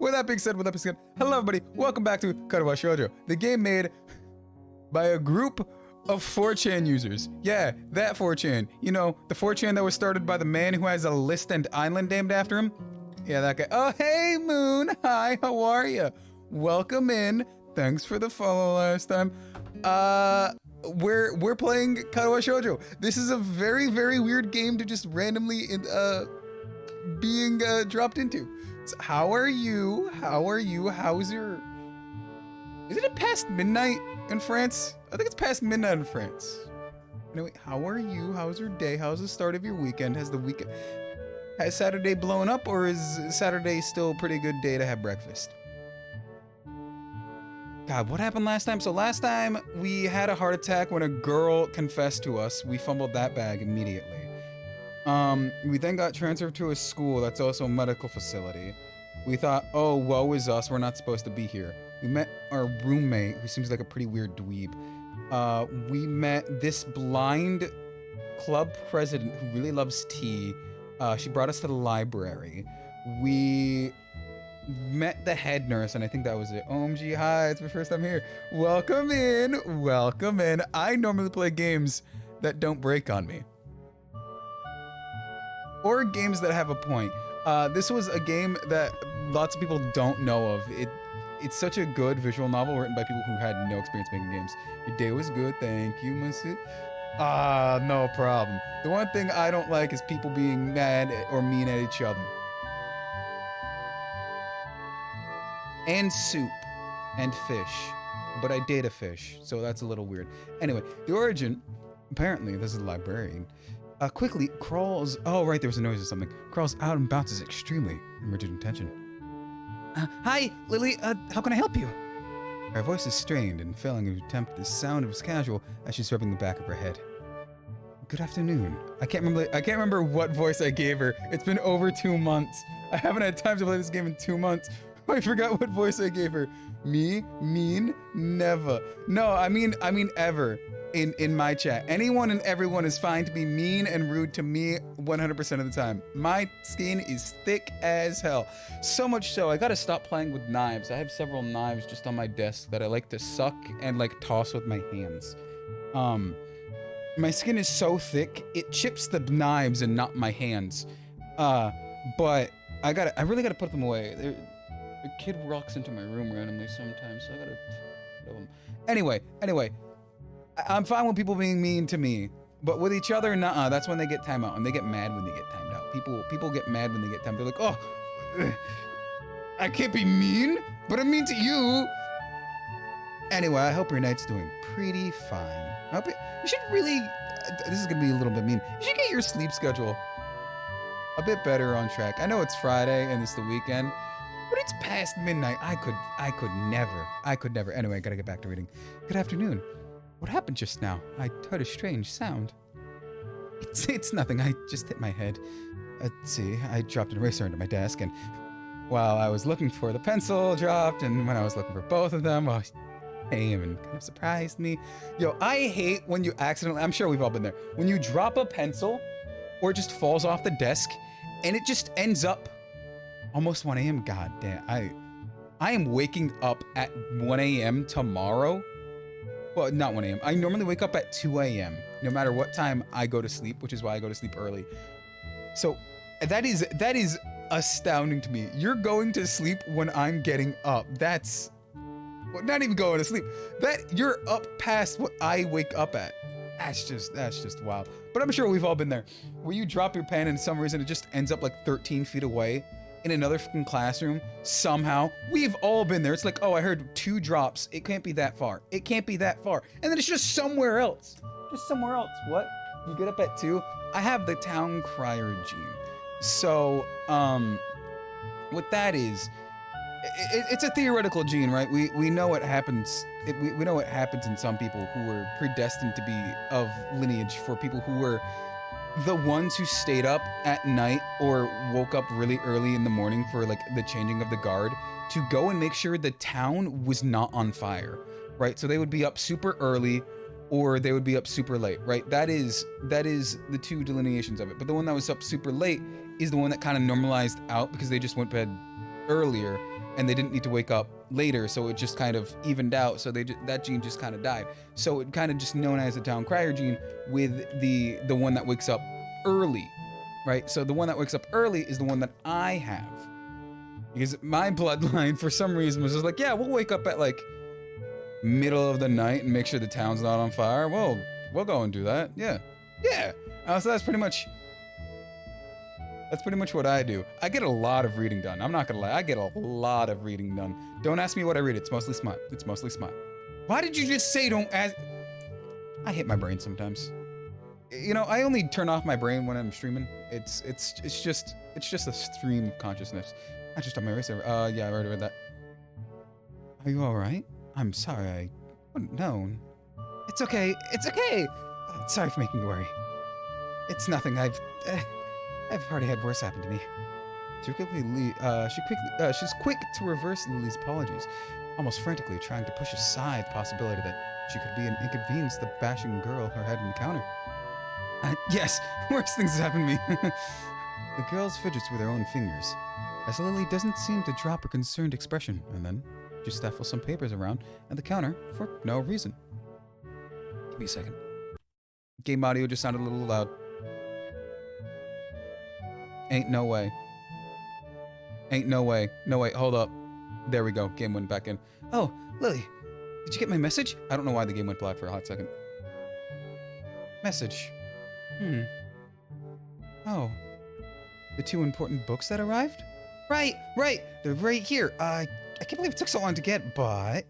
with that being said, hello everybody, welcome back to Katawa Shojou, the game made by a group of 4chan users. Yeah, that 4chan. You know, the 4chan that was started by the man who has a list and island named after him. Yeah, that guy. Oh, hey Moon, hi, how are you? Welcome in. Thanks for the follow last time. We're playing Katawa Shojou. This is a very, very weird game to just randomly being dropped into. So how are you? How's your... Is it past midnight in France? I think it's past midnight in France. Anyway, how are you? How's your day? How's the start of your weekend? Has Saturday blown up, or is Saturday still a pretty good day to have breakfast? God, what happened last time? So last time we had a heart attack when a girl confessed to us. We fumbled that bag immediately. We then got transferred to a school that's also a medical facility. We thought, oh, woe is us, we're not supposed to be here. We met our roommate, who seems like a pretty weird dweeb. We met this blind club president who really loves tea. She brought us to the library. We met the head nurse, and I think that was it. OMG, hi, it's my first time here. Welcome in, welcome in. I normally play games that don't break on me. Or games that have a point. This was a game that lots of people don't know of. It's such a good visual novel written by people who had no experience making games. Your day was good, thank you, Monsieur. No problem. The one thing I don't like is people being mad or mean at each other. And soup. And fish. But I date a fish, so that's a little weird. Anyway, the origin, apparently, this is a librarian, quickly crawls... Oh, right, there was a noise or something. Crawls out and bounces extremely in rigid intention. Hi, Lily, how can I help you? Her voice is strained and failing to attempt the sound was casual as she's rubbing the back of her head. Good afternoon. I can't remember what voice I gave her. It's been over 2 months. I haven't had time to play this game in 2 months. I forgot what voice I gave her. Me? Mean? Never. No, I mean ever. In my chat. Anyone and everyone is fine to be mean and rude to me 100% of the time. My skin is thick as hell. So much so, I gotta stop playing with knives. I have several knives just on my desk that I like to suck and like toss with my hands. My skin is so thick, it chips the knives and not my hands. But I really gotta put them away. The kid walks into my room randomly sometimes, so I gotta kill him. Anyway. I'm fine with people being mean to me, but with each other, nuh-uh. That's when they get time out, and they get mad when they get timed out. People get mad when they get timed. They're like, oh, I can't be mean, but I'm mean to you. Anyway, I hope your night's doing pretty fine. You should really, this is gonna be a little bit mean. You should get your sleep schedule a bit better on track. I know it's Friday and it's the weekend, but it's past midnight. I could never. Anyway, I gotta get back to reading. Good afternoon. What happened just now? I heard a strange sound. It's nothing. I just hit my head. Let's see. I dropped an eraser into my desk, and while I was looking for the pencil, dropped, and when I was looking for both of them, well, came and kind of surprised me. Yo, I hate when you accidentally, I'm sure we've all been there, when you drop a pencil or it just falls off the desk and it just ends up almost 1 a.m. God damn. I am waking up at 1 a.m. tomorrow. Well, not 1 a.m. I normally wake up at 2 a.m. no matter what time I go to sleep, which is why I go to sleep early. So that is astounding to me. You're going to sleep when I'm getting up. That's well, not even going to sleep. That you're up past what I wake up at. That's just wild. But I'm sure we've all been there. Where you drop your pen and for some reason it just ends up like 13 feet away in another freaking classroom somehow. We've all been there. It's like, oh, I heard 2 drops. It can't be that far. It can't be that far. And then it's just somewhere else. Just somewhere else. What? You get up at 2? I have the town crier gene. So, what that is, it's a theoretical gene, right? We know what happens. We know what happens in some people who were predestined to be of lineage for people who were the ones who stayed up at night or woke up really early in the morning for like the changing of the guard to go and make sure the town was not on fire, right? So they would be up super early or they would be up super late, right? That is the 2 delineations of it. But the one that was up super late is the one that kind of normalized out because they just went to bed earlier and they didn't need to wake up later, so it just kind of evened out. So that gene just kind of died. So it kind of just known as the town crier gene, with the one that wakes up early, right? So the one that wakes up early is the one that I have, because my bloodline for some reason was just like, yeah, we'll wake up at like middle of the night and make sure the town's not on fire. Well, we'll go and do that. Yeah. So that's pretty much what I do. I get a lot of reading done. I'm not gonna lie. I get a lot of reading done. Don't ask me what I read. It's mostly smut. Why did you just say don't ask? I hit my brain sometimes. You know, I only turn off my brain when I'm streaming. It's just a stream of consciousness. I just on my eraser. Yeah, I already read that. Are you all right? I'm sorry, I wouldn't known. It's okay. Sorry for making you worry. It's nothing. I've already had worse happen to me. She's quick to reverse Lily's apologies, almost frantically trying to push aside the possibility that she could be an inconvenience to the bashing girl her head in the counter. Yes, worse things have happened to me. The girl fidgets with her own fingers, as Lily doesn't seem to drop her concerned expression, and then she shuffles some papers around at the counter for no reason. Give me a second. Game audio just sounded a little loud. Ain't no way. No way, hold up. There we go, game went back in. Oh, Lily, did you get my message? I don't know why the game went black for a hot second. Message. Oh. The 2 important books that arrived? Right. They're right here. I can't believe it took so long to get, but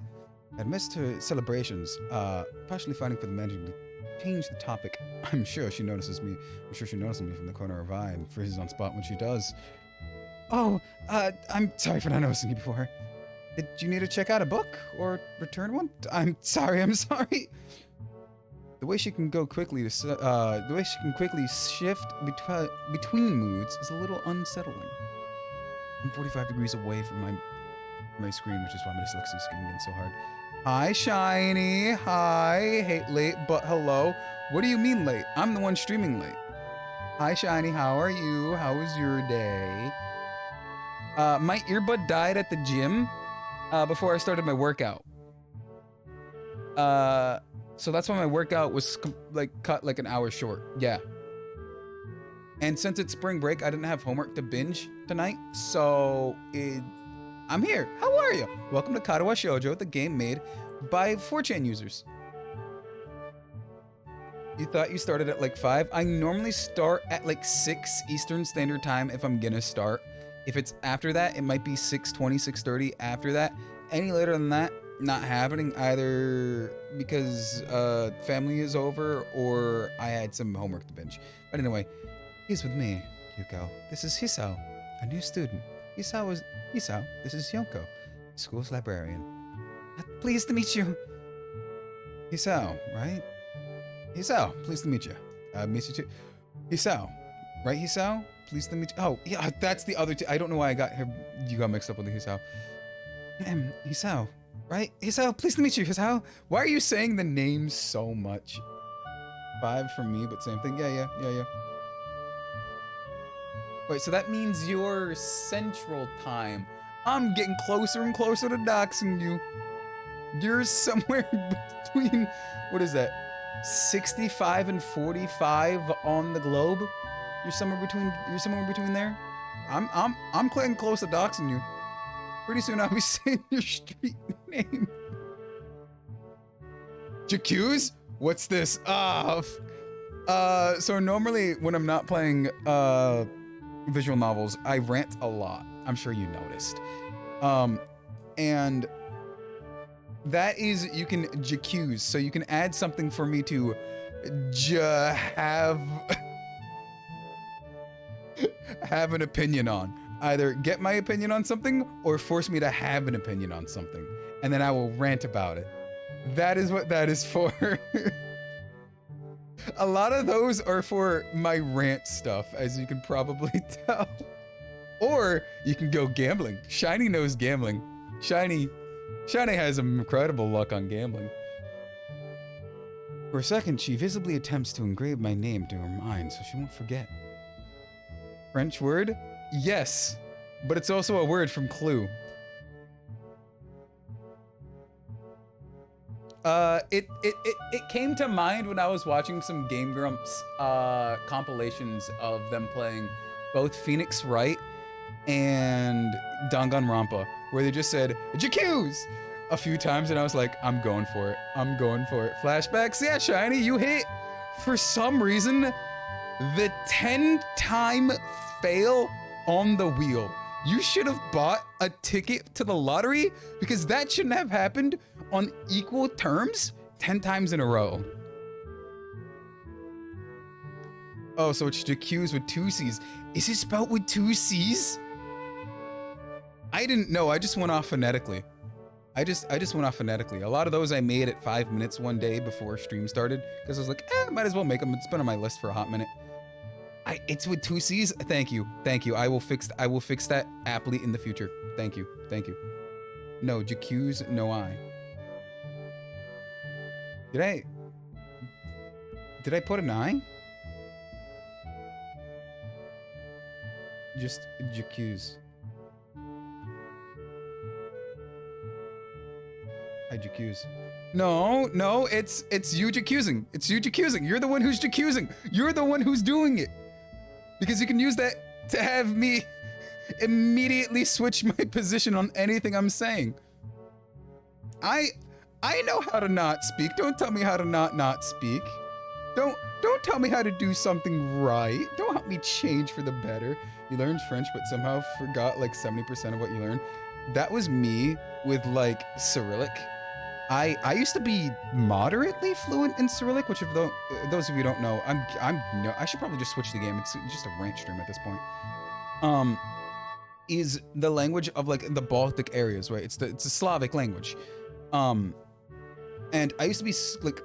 I missed her celebrations. Partially fighting for the magic to change the topic. I'm sure she notices me. I'm sure she notices me from the corner of her eye and freezes on spot when she does. Oh, I'm sorry for not noticing you before. Did you need to check out a book or return one? I'm sorry. The way she can quickly shift between moods is a little unsettling. I'm 45 degrees away from my screen, which is why my dyslexia is getting so hard. Hi, Shiny. Hi. Hey, late, but hello. What do you mean late? I'm the one streaming late. Hi, Shiny. How are you? How was your day? My earbud died at the gym before I started my workout. So that's why my workout was cut like an hour short. Yeah. And since it's spring break, I didn't have homework to binge tonight, so I'm here. How are you? Welcome to Katawa Shojou, the game made by 4chan users. You thought you started at like 5? I normally start at like 6 Eastern Standard Time if I'm gonna start. If it's after that, it might be 6:20, 6:30 after that. Any later than that, not happening, either because family is over or I had some homework to binge. But anyway, he's with me, Yuko. This is Hisao, a new student. Hisao, this is Yonko, school's librarian. Pleased to meet you. Hisao, right? Hisao, pleased to meet you. Meet you too. Hisao, right, Hisao? Pleased to meet you. Oh, yeah, that's the other two. I don't know why you got mixed up with the Hisao. Hisao, right? Hisao, pleased to meet you, Hisao. Why are you saying the name so much? 5 for me, but same thing. Yeah. Wait, so that means you're Central Time. I'm getting closer and closer to doxing you. You're somewhere between, what is that? 65 and 45 on the globe. You're somewhere between there. I'm getting close to doxing you. Pretty soon I'll be saying your street name. Jacuse? What's this? So normally when I'm not playing visual novels, I rant a lot. I'm sure you noticed. And that is, you can jacuse, so you can add something for me to have an opinion on. Either get my opinion on something or force me to have an opinion on something. And then I will rant about it. That is what that is for. A lot of those are for my rant stuff, as you can probably tell. Or you can go gambling. Shiny knows gambling. Shiny has incredible luck on gambling. For a second, she visibly attempts to engrave my name to her mind so she won't forget. French word? Yes, but it's also a word from Clue. It came to mind when I was watching some Game Grumps compilations of them playing both Phoenix Wright and Danganronpa, where they just said "J'accuse" a few times, and I was like, I'm going for it. I'm going for it. Flashbacks, yeah, Shiny, you hit. For some reason, the 10-time fail on the wheel. You should have bought a ticket to the lottery because that shouldn't have happened on equal terms 10 times in a row. Oh, so it's J'accuse with 2 C's. Is it spelled with 2 C's? I didn't know. I just went off phonetically. I just went off phonetically. A lot of those I made at 5 minutes one day before stream started because I was like, might as well make them. It's been on my list for a hot minute. It's with 2 C's. Thank you. I will fix that aptly in the future. Thank you. No, J'accuse, no I. Did I put an I? Just J'accuse. I J'accuse. No, it's you J'accusing. It's you J'accusing. You're the one who's J'accusing. You're the one who's doing it. Because you can use that to have me immediately switch my position on anything I'm saying. I know how to not speak. Don't tell me how to not speak. Don't tell me how to do something right. Don't help me change for the better. You learned French, but somehow forgot like 70% of what you learned. That was me with like Cyrillic. I used to be moderately fluent in Cyrillic, which if those of you don't know, I should probably just switch the game. It's just a rant stream at this point. Is the language of like the Baltic areas, right? It's a Slavic language. And I used to be like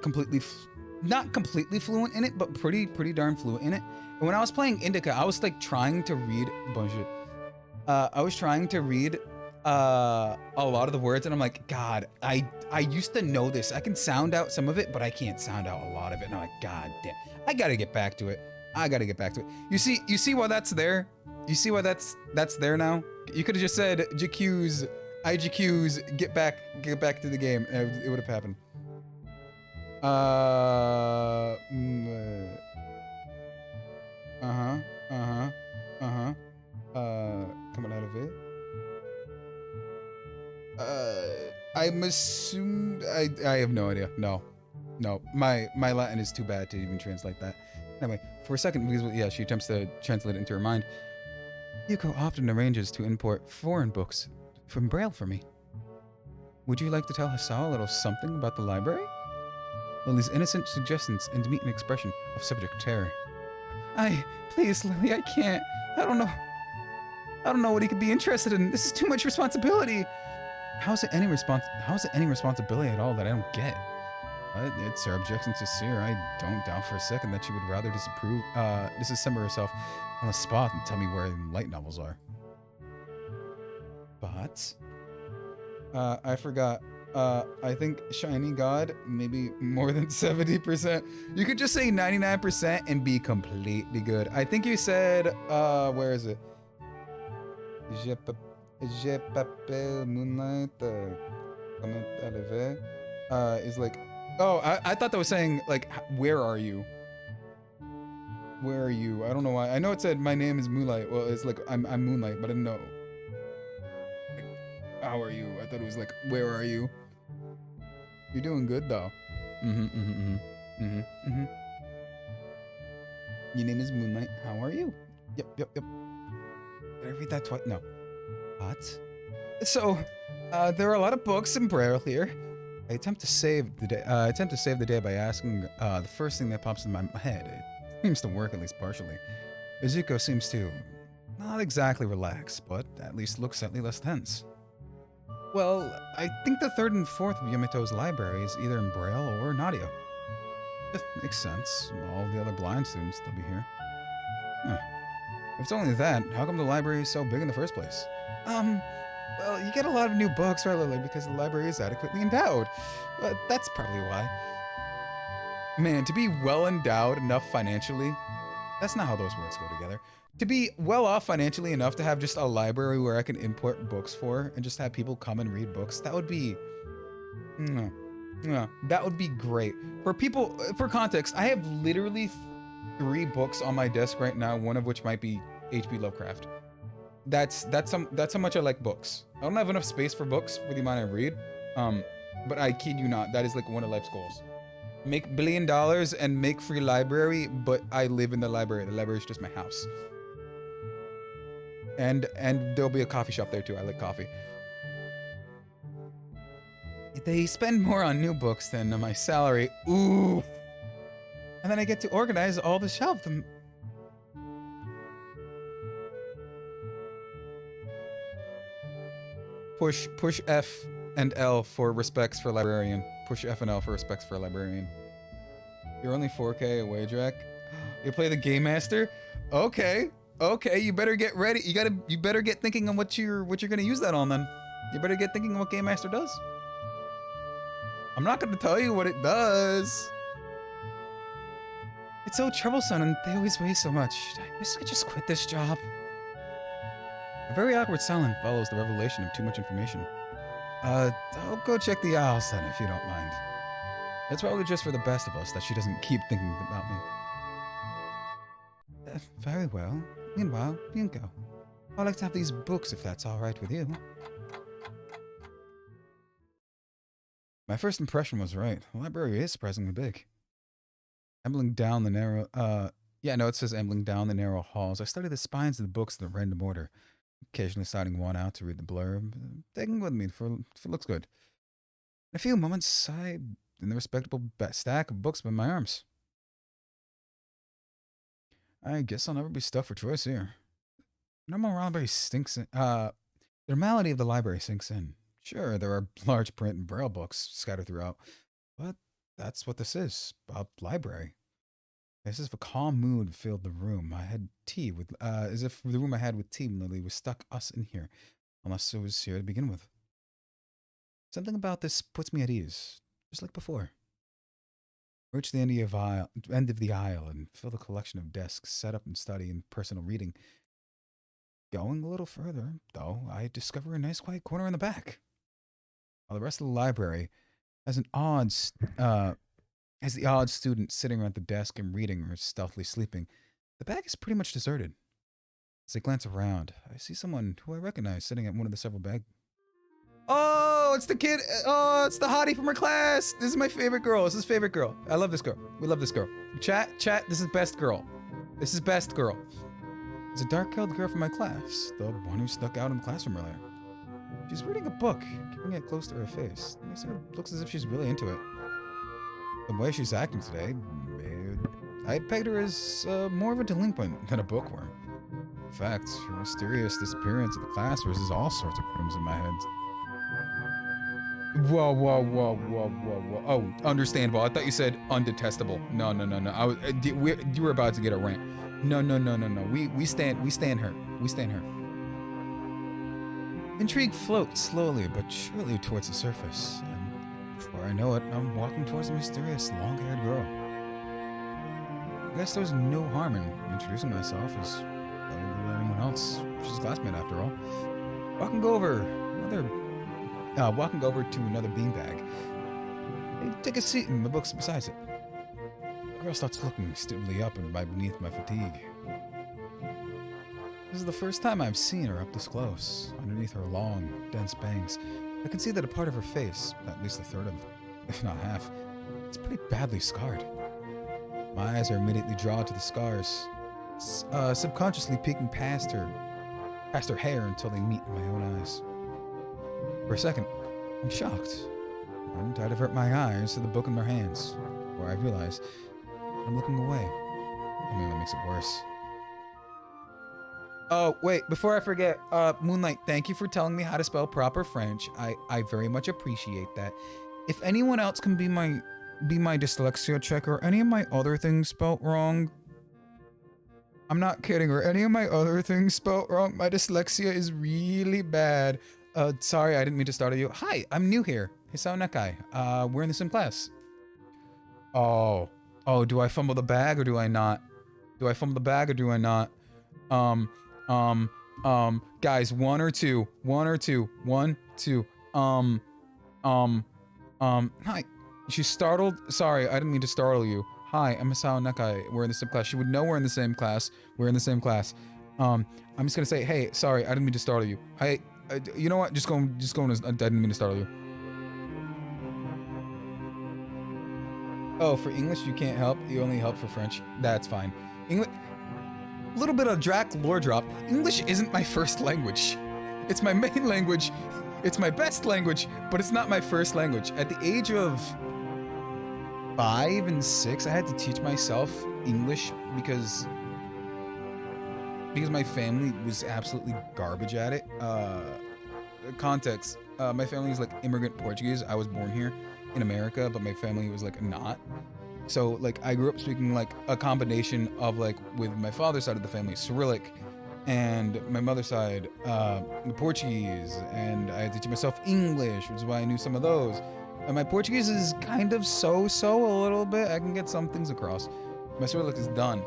not completely fluent in it, but pretty darn fluent in it. And when I was playing Indica, I was like trying to read I was trying to read a lot of the words, and I'm like, God, I used to know this. I can sound out some of it, but I can't sound out a lot of it. And I'm like, God damn, I gotta get back to it. You see why that's there? You see why that's there now? You could have just said J'accuse, I J'accuse, get back to the game. It would have happened. Coming out of it. I'm assumed I have no idea. No, my Latin is too bad to even translate that. Anyway, for a second, because yeah, she attempts to translate it into her mind. Yuko often arranges to import foreign books from Braille for me. Would you like to tell Hasao a little something about the library? Lily's innocent suggestions and meet an expression of subject terror. Please, Lily, I can't. I don't know what he could be interested in. This is too much responsibility. How's it any responsibility at all that I don't get? It's her objection to Seer. I don't doubt for a second that she would rather disassemble herself on the spot and tell me where light novels are. But I forgot. I think Shiny God, maybe more than 70%. You could just say 99% and be completely good. I think you said, where is it? Je m'appelle Moonlight, comment arrivé, is like, oh, I thought that was saying, like, where are you? Where are you? I don't know why. I know it said, my name is Moonlight. Well, it's like, I'm Moonlight, but I didn't know. Like, how are you? I thought it was like, where are you? You're doing good, though. Your name is Moonlight. How are you? Yep. Did I read that twice? No. What? So, there are a lot of books in Braille here. I attempt to save the day by asking the first thing that pops in my head. It seems to work, at least partially. Izuko seems to not exactly relax, but at least look slightly less tense. Well, I think the third and fourth of Yumito's library is either in Braille or in audio. That makes sense. All the other blind students, they'll be here. Huh. If it's only that, how come the library is so big in the first place? Well, you get a lot of new books, right, Lily, because the library is adequately endowed. But that's probably why. Man, to be well endowed enough financially, that's not how those words go together. To be well off financially enough to have just a library where I can import books for and just have people come and read books, that would be... Yeah, that would be great. For people, for context, I have literally 3 books on my desk right now, one of which might be H.P. Lovecraft. That's how much I like books. I don't have enough space for books for the amount I read. But I kid you not, that is like one of life's goals. Make $1 billion and make free library, but I live in the library. The library is just my house. And there'll be a coffee shop there too. I like coffee. They spend more on new books than my salary. Ooh. And then I get to organize all the shelves. Push F and L for respects for librarian. Push F and L for respects for librarian. You're only 4K away, Jack. You play the Game Master? Okay. Okay, you better get ready. You better get thinking on what you're gonna use that on then. You better get thinking on what Game Master does. I'm not gonna tell you what it does. It's so troublesome and they always weigh so much. I wish I could just quit this job. A very awkward silence follows the revelation of too much information. I'll go check the aisles then, if you don't mind. It's probably just for the best of us that she doesn't keep thinking about me. Very well. Meanwhile, you can go. I'd like to have these books if that's alright with you. My first impression was right. The library is surprisingly big. Ambling down the narrow, it says ambling down the narrow halls. I study the spines of the books in a random order, occasionally citing one out to read the blurb, taking with me for if it looks good. In a few moments, I in the respectable stack of books in my arms. I guess I'll never be stuck for choice here. The normality of the library sinks in. Sure, there are large print and braille books scattered throughout, but that's what this is, a library. As if a calm mood filled the room. I had tea with, as if the room I had with tea when Lily was stuck us in here, unless it was here to begin with. Something about this puts me at ease, just like before. Reach the end of the aisle and fill the collection of desks set up in study and personal reading. Going a little further, though, I discover a nice quiet corner in the back. While the rest of the library has the odd student sitting around the desk and reading or stealthily sleeping, the back is pretty much deserted. As I glance around, I see someone who I recognize sitting at one of the several bags. Oh, it's the kid. Oh, it's the hottie from her class. This is my favorite girl. This is favorite girl. I love this girl. We love this girl. Chat, this is best girl. This is best girl. It's a dark-haired girl from my class, the one who snuck out in the classroom earlier. She's reading a book, keeping it close to her face. It looks as if she's really into it. The way she's acting today, I'd pegged her as more of a delinquent than a bookworm. In fact, her mysterious disappearance of the class raises all sorts of problems in my head. Whoa. Oh, understandable. I thought you said undetestable. No. You were about to get a rant. No. We stand her. We stand her. Intrigue floats slowly but surely towards the surface, and before I know it, I'm walking towards a mysterious, long-haired girl. I guess there's no harm in introducing myself as anyone else. She's a classmate after all. Walking over to another beanbag. I take a seat in the books beside it. The girl starts looking stupidly up and beneath my fatigue. This is the first time I've seen her up this close. Underneath her long, dense bangs, I can see that a part of her face, at least a third of, if not half, is pretty badly scarred. My eyes are immediately drawn to the scars, subconsciously peeking past her hair until they meet my own eyes. For a second, I'm shocked, and I divert my eyes to the book in their hands, where I realize I'm looking away. I mean, that makes it worse. Oh, wait, before I forget, Moonlight, thank you for telling me how to spell proper French. I very much appreciate that. If anyone else can be my dyslexia checker, any of my other things spelt wrong, I'm not kidding, or any of my other things spelt wrong, my dyslexia is really bad. Sorry, I didn't mean to startle you. Hi, I'm new here. Hisao Nekai. We're in the same class. Oh, do I fumble the bag or do I not? Guys, one or two. Hi. She's startled. Sorry, I didn't mean to startle you. Hi, I'm Masao Nakai. We're in the same class. She would know we're in the same class. We're in the same class. I'm just gonna say, hey, sorry, I didn't mean to startle you. You know what? Just go. I didn't mean to startle you. Oh, for English you can't help. You only help for French. That's fine. English. A little bit of Drac lore drop. English isn't my first language. It's my main language. It's my best language, but it's not my first language. At the age of 5 and 6, I had to teach myself English because my family was absolutely garbage at it. Context: my family is like immigrant Portuguese. I was born here in America, but my family was like not. So like I grew up speaking like a combination of like with my father's side of the family Cyrillic, and my mother's side Portuguese, and I had to teach myself English, which is why I knew some of those. And my Portuguese is kind of so-so a little bit. I can get some things across. My Cyrillic is done.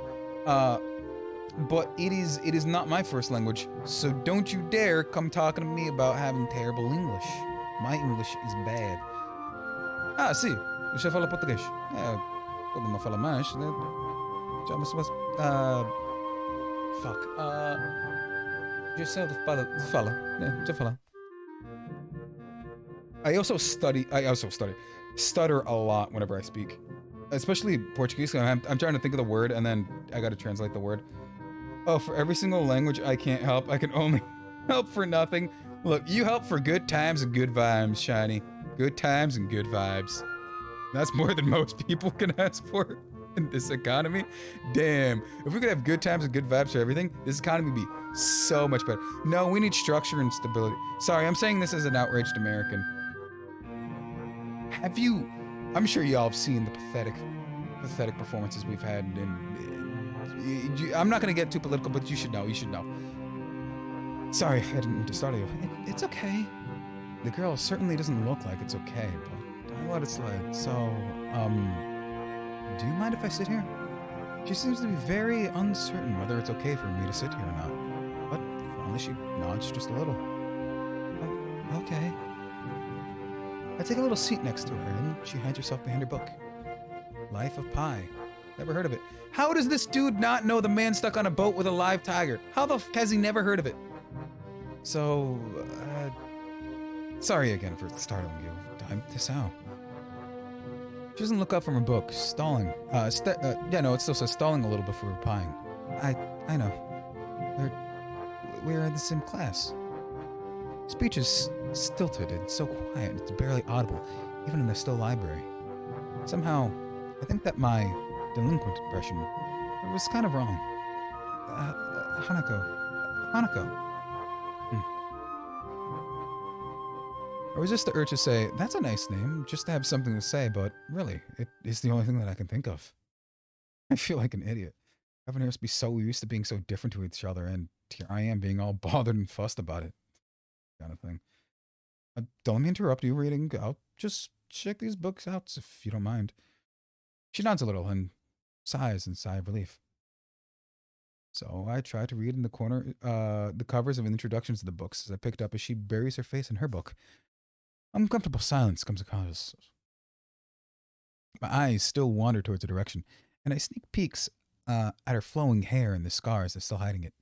But it is not my first language, so don't you dare come talking to me about having terrible English. My English is bad. Ah, sim, eu já falo português. É, todo mundo fala mais, né? Já mas, fuck. Já sei fala, né? Já fala. I also stutter a lot whenever I speak. Especially Portuguese. I'm trying to think of the word and then I gotta translate the word. Oh, for every single language I can't help, I can only help for nothing. Look, you help for good times and good vibes, Shiny. Good times and good vibes. That's more than most people can ask for in this economy. Damn, if we could have good times and good vibes for everything, this economy would be so much better. No, we need structure and stability. Sorry, I'm saying this as an outraged American. Have you... I'm sure y'all have seen the pathetic performances we've had I'm not gonna get too political, but you should know. Sorry, I didn't mean to startle you. It's okay. The girl certainly doesn't look like it's okay, but I'll let it slide. So, do you mind if I sit here? She seems to be very uncertain whether it's okay for me to sit here or not. But finally she nods just a little. Oh, okay. I take a little seat next to her, and she hides herself behind her book. Life of Pi. Never heard of it. How does this dude not know the man stuck on a boat with a live tiger? How the f has he never heard of it? So, sorry again for startling you. Time to sow. She doesn't look up from her book, stalling. Yeah, no, it still says stalling a little before replying. I know. We're in the same class. Speech is stilted and so quiet, it's barely audible, even in the still library. Somehow, I think that my delinquent impression was kind of wrong. Hanako. I resist the urge to say, that's a nice name, just to have something to say, but really, it is the only thing that I can think of. I feel like an idiot. Everyone here must be so used to being so different to each other, and here I am being all bothered and fussed about it. Kind of thing. Don't let me interrupt you reading. I'll just check these books out if you don't mind. She nods a little and sighs in sigh of relief. So I try to read in the corner the covers of introductions to the books as I picked up as she buries her face in her book. Uncomfortable silence comes across us. My eyes still wander towards the direction, and I sneak peeks at her flowing hair and the scars that's still hiding it.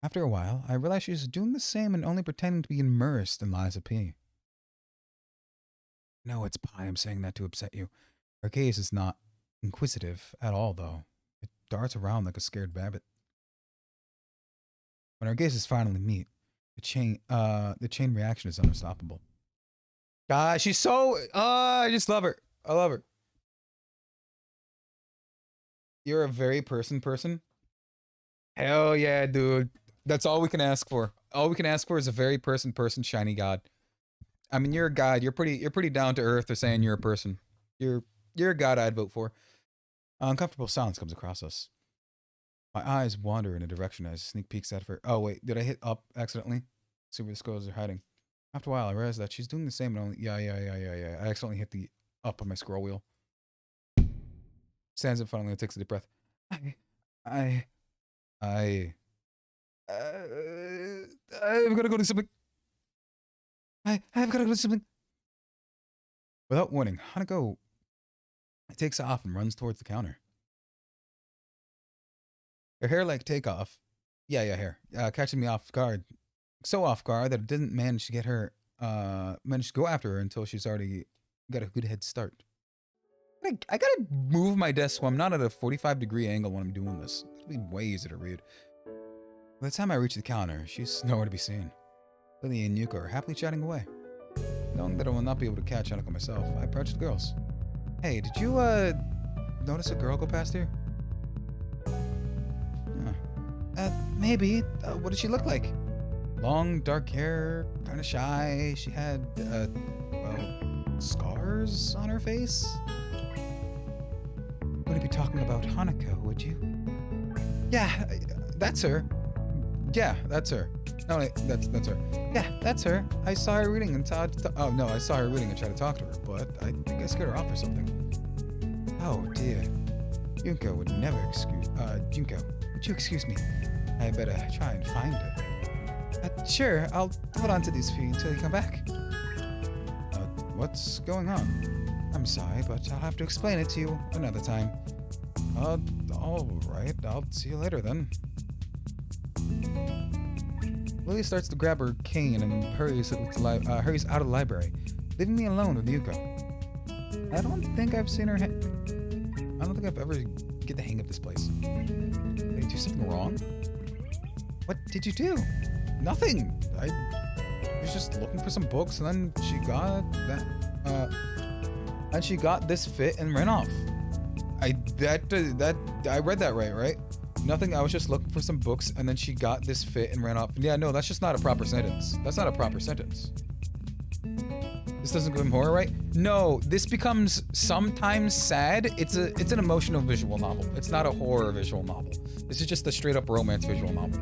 After a while, I realize she's doing the same and only pretending to be immersed in Liza P. No, it's Pi. I'm saying that to upset you. Her gaze is not inquisitive at all, though. It darts around like a scared rabbit. When our gazes finally meet, the chain reaction is unstoppable. God, she's so... I just love her. I love her. You're a very person. Hell yeah, dude. That's all we can ask for. All we can ask for is a very person, shiny god. I mean, you're a god. You're pretty down to earth for saying you're a person. You're a god I'd vote for. Uncomfortable silence comes across us. My eyes wander in a direction as sneak peeks at her. Oh wait, did I hit up accidentally? See where the skulls are hiding. After a while, I realize that she's doing the same. And only yeah. I accidentally hit the up on my scroll wheel. Stands up finally and takes a deep breath. I'm gonna go do something. I've gotta go do something. Without warning, Hanako takes off and runs towards the counter. Her hair like takeoff. Yeah, hair. Catching me off guard. So off guard that it didn't manage to get her, manage to go after her until she's already got a good head start. I gotta move my desk so I'm not at a 45-degree angle when I'm doing this. It'll be way easier to read. By the time I reach the counter, she's nowhere to be seen. Lily and Yuko are happily chatting away. Knowing that I will not be able to catch Hanako myself, I approach the girls. Hey, did you, notice a girl go past here? Maybe. What did she look like? Long, dark hair, kind of shy. She had, scars on her face? Wouldn't be talking about Hanako, would you? Yeah, that's her. Yeah, that's her. No, wait, that's her. Yeah, that's her. I saw her reading and I saw her reading and tried to talk to her, but I think I scared her off or something. Oh dear. Junko would never excuse. Junko, would you excuse me? I better try and find her. Sure, I'll hold on to these for you until you come back. What's going on? I'm sorry, but I'll have to explain it to you another time. Alright, I'll see you later then. Lily starts to grab her cane and hurries out of the library, leaving me alone with Yuko. I don't think I've seen her. I don't think I've ever get the hang of this place. Did I do something wrong? What did you do? Nothing. I was just looking for some books, and then she got that. And she got this fit and ran off. I read that right? Nothing. I was just looking for some books, and then she got this fit and ran off. Yeah, no, that's just not a proper sentence. That's not a proper sentence. This doesn't give him horror, right? No, this becomes sometimes sad. It's an emotional visual novel. It's not a horror visual novel. This is just a straight up romance visual novel.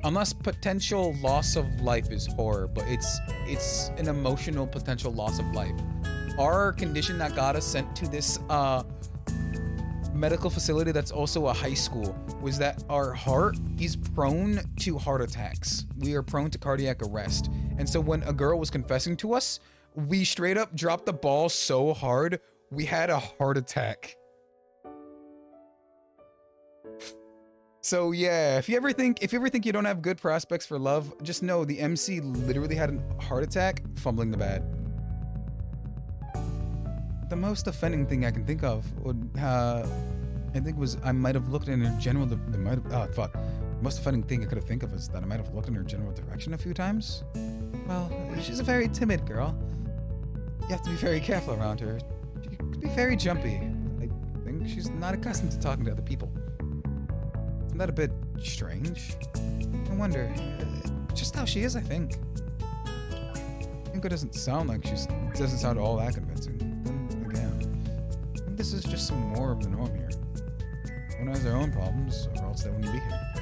Unless potential loss of life is horror, but it's an emotional potential loss of life. Our condition that got us sent to this medical facility that's also a high school was that our heart is prone to heart attacks. We are prone to cardiac arrest. And so when a girl was confessing to us, we straight up dropped the ball so hard, we had a heart attack. So yeah, if you ever think you don't have good prospects for love, just know the MC literally had a heart attack fumbling the bad. The most offending thing I can think of would, I think was I might have looked in her general, The most offending thing I could have think of is that I might have looked in her general direction a few times. Well, she's a very timid girl. You have to be very careful around her. She could be very jumpy. I think she's not accustomed to talking to other people. Isn't that a bit strange? I wonder, just how she is, I think. Yunko doesn't sound all that convincing. Then again, I think this is just some more of the norm here. Everyone has their own problems, or else they wouldn't be here.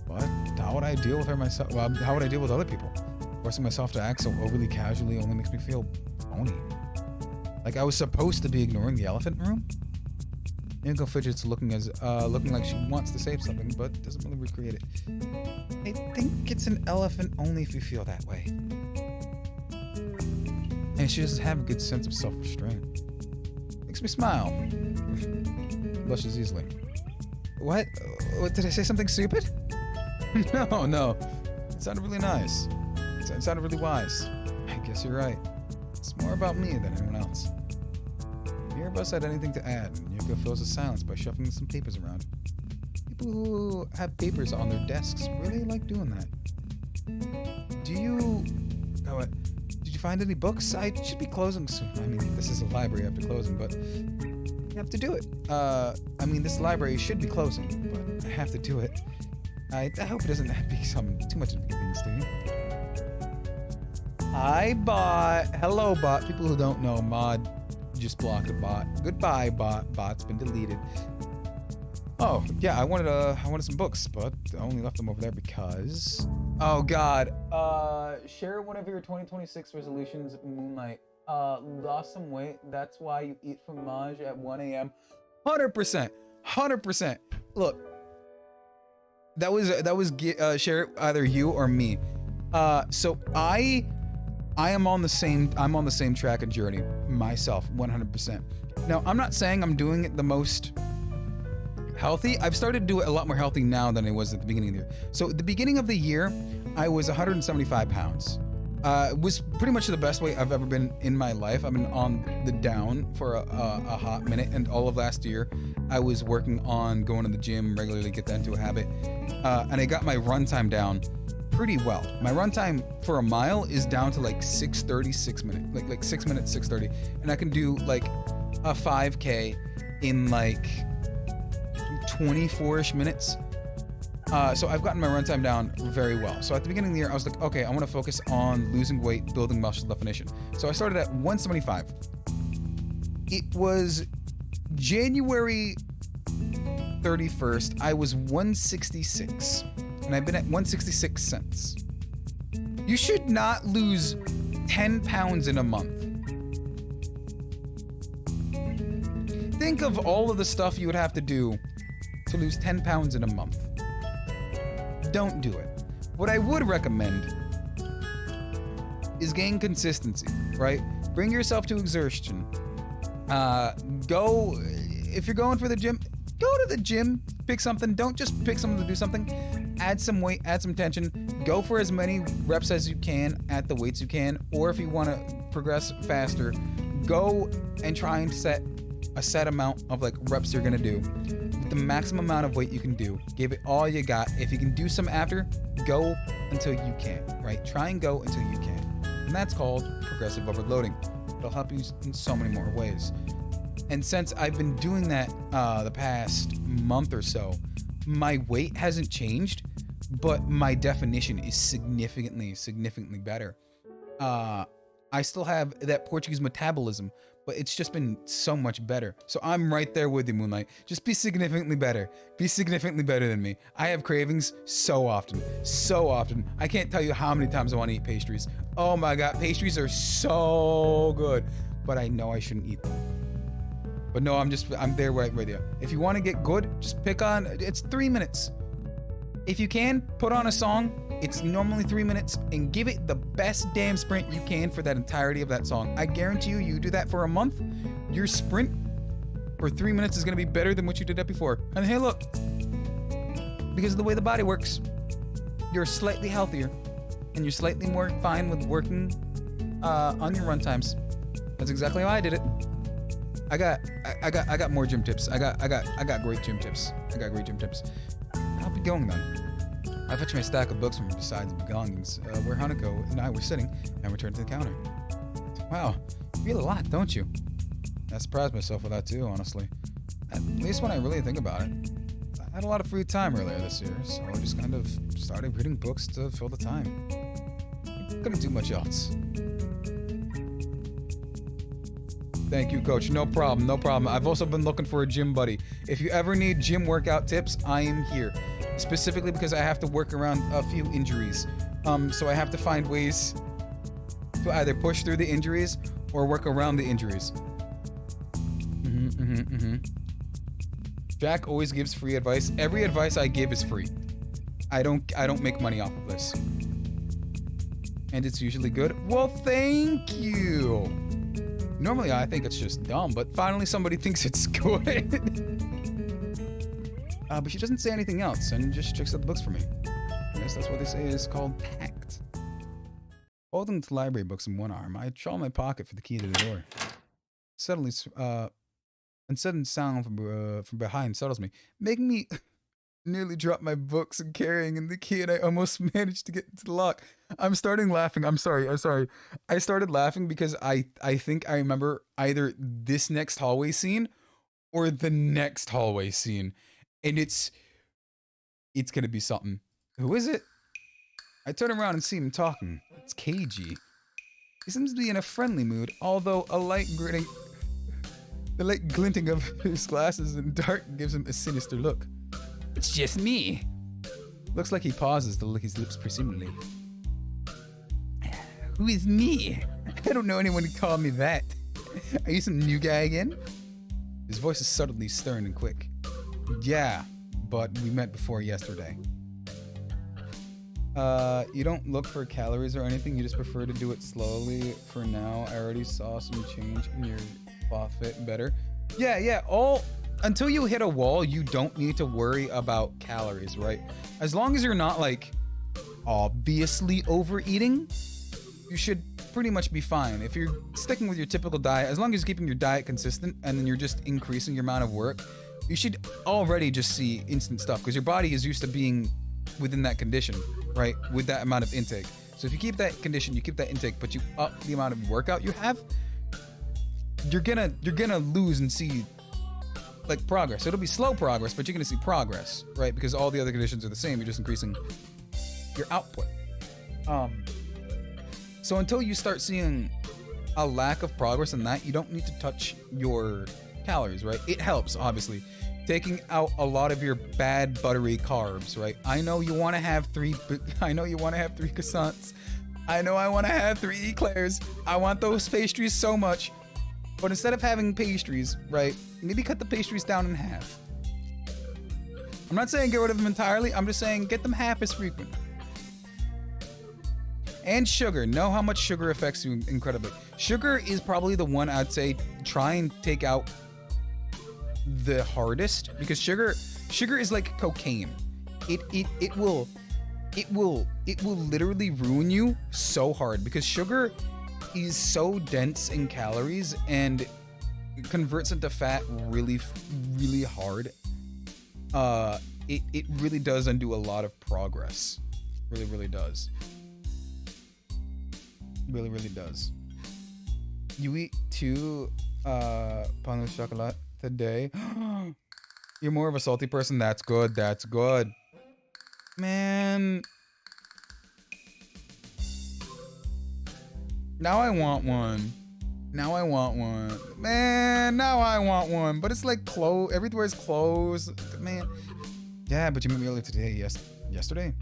But how would I deal with her myself? Well, how would I deal with other people? Forcing myself to act so overly casually only makes me feel phony. Like I was supposed to be ignoring the elephant room? Yunko fidgets looking like she wants to say something, but doesn't really recreate it. I think it's an elephant only if you feel that way. And she doesn't have a good sense of self-restraint. Makes me smile. Blushes easily. What? Did I say something stupid? No. It sounded really nice. It sounded really wise. I guess you're right. It's more about me than anyone else. Neither of us had anything to add, and Yuko fills the silence by shuffling some papers around. People who have papers on their desks really like doing that. Did you find any books? I should be closing soon. I mean, this is a library after closing, but I have to do it. This library should be closing, but I have to do it. I hope it doesn't become too much of a convenience to you. Hi, bot. Hello, bot. People who don't know, mod just blocked a bot. Goodbye, bot. Bot's been deleted. Oh, yeah, I wanted some books, but I only left them over there because... Oh, God. Share one of your 2026 resolutions, Moonlight. Lost some weight. That's why you eat fromage at 1 a.m. 100%. 100%. Look. That was share either you or me. So I I'm on the same track and journey myself, 100%. Now, I'm not saying I'm doing it the most healthy. I've started to do it a lot more healthy now than I was at the beginning of the year. So at the beginning of the year, I was 175 pounds. It was pretty much the best weight I've ever been in my life. I've been on the down for a hot minute, and all of last year, I was working on going to the gym regularly, get that into a habit, and I got my run time down pretty well. My run time for a mile is down to like 6:30, 6 minutes, like 6 minutes, 6:30, and I can do like a 5K in like 24-ish minutes. So I've gotten my runtime down very well. So at the beginning of the year, I was like, okay, I want to focus on losing weight, building muscle definition. So I started at 175. It was January 31st. I was 166, and I've been at 166 since. You should not lose 10 pounds in a month. Think of all of the stuff you would have to do to lose 10 pounds in a month. Don't do it. What I would recommend is gain consistency, right? Bring yourself to exertion. If you're going for the gym, go to the gym, pick something. Don't just pick something to do something. Add some weight, add some tension. Go for as many reps as you can at the weights you can. Or if you want to progress faster, go and try and set a set amount of like reps you're gonna do with the maximum amount of weight you can do. Give it all you got. If you can do some after, go until you can, right? Try and go until you can. And that's called progressive overloading. It'll help you in so many more ways. And since I've been doing that the past month or so, my weight hasn't changed, but my definition is significantly better. I still have that Portuguese metabolism, but it's just been so much better. So I'm right there with you, Moonlight. Just be significantly better. Be significantly better than me. I have cravings so often. I can't tell you how many times I want to eat pastries. Oh my God, pastries are so good, but I know I shouldn't eat them. But no, I'm there right with you. If you want to get good, just pick on, it's 3 minutes. If you can, put on a song. It's normally 3 minutes, and give it the best damn sprint you can for that entirety of that song. I guarantee you do that for a month, your sprint for 3 minutes is going to be better than what you did up before. And hey, look, because of the way the body works, you're slightly healthier, and you're slightly more fine with working on your run times. That's exactly how I did it. I got more gym tips. I got great gym tips. I'll be going then. I fetched my stack of books from beside the belongings, where Hanako and I were sitting, and returned to the counter. Wow, you read a lot, don't you? I surprised myself with that too, honestly. At least when I really think about it. I had a lot of free time earlier this year, so I just kind of started reading books to fill the time. I couldn't do much else. Thank you, Coach. No problem. I've also been looking for a gym buddy. If you ever need gym workout tips, I am here. Specifically because I have to work around a few injuries. So I have to find ways to either push through the injuries or work around the injuries. Jack always gives free advice. Every advice I give is free. I don't make money off of this. And it's usually good. Well, thank you. Normally I think it's just dumb, but finally somebody thinks it's good. But she doesn't say anything else and just checks out the books for me. I guess that's what they say is called tact. Holding the library books in one arm, I draw my pocket for the key to the door. Suddenly, and sudden sound from behind startles me, making me nearly drop my books and carrying in the key, and I almost managed to get into the lock. I'm starting laughing. I'm sorry. I started laughing because I think I remember either this next hallway scene or the next hallway scene. And it's gonna be something. Who is it? I turn around and see him talking. It's KG. He seems to be in a friendly mood, although the light glinting of his glasses in the dark gives him a sinister look. It's just me. Looks like he pauses to lick his lips presumably. Who is me? I don't know anyone who called me that. Are you some new guy again? His voice is subtly stern and quick. Yeah, but we met before yesterday. You don't look for calories or anything. You just prefer to do it slowly. For now, I already saw some change in your cloth fit better. Yeah. Until you hit a wall, you don't need to worry about calories, right? As long as you're not like obviously overeating, you should pretty much be fine. If you're sticking with your typical diet, as long as you're keeping your diet consistent and then you're just increasing your amount of work, you should already just see instant stuff because your body is used to being within that condition, right? With that amount of intake. So if you keep that condition, you keep that intake, but you up the amount of workout you have, you're gonna lose and see like progress. It'll be slow progress, but you're gonna see progress, right? Because all the other conditions are the same. You're just increasing your output. So until you start seeing a lack of progress in that, you don't need to touch your calories, right? It helps, obviously, taking out a lot of your bad buttery carbs, right? I know you want to have three croissants. I know I want to have 3 eclairs. I want those pastries so much. But instead of having pastries, right, maybe cut the pastries down in half. I'm not saying get rid of them entirely. I'm just saying get them half as frequent. And sugar. Know how much sugar affects you incredibly. Sugar is probably the one I'd say try and take out the hardest because sugar is like cocaine. It will literally ruin you so hard because sugar is so dense in calories and it converts into fat really hard. It really does undo a lot of progress. Really does. Really does. You eat 2 pain au chocolat today. You're more of a salty person. That's good. Man. Now I want one. Man, now I want one. But it's like everywhere's closed. Man. Yeah, but you met me earlier today. Yesterday?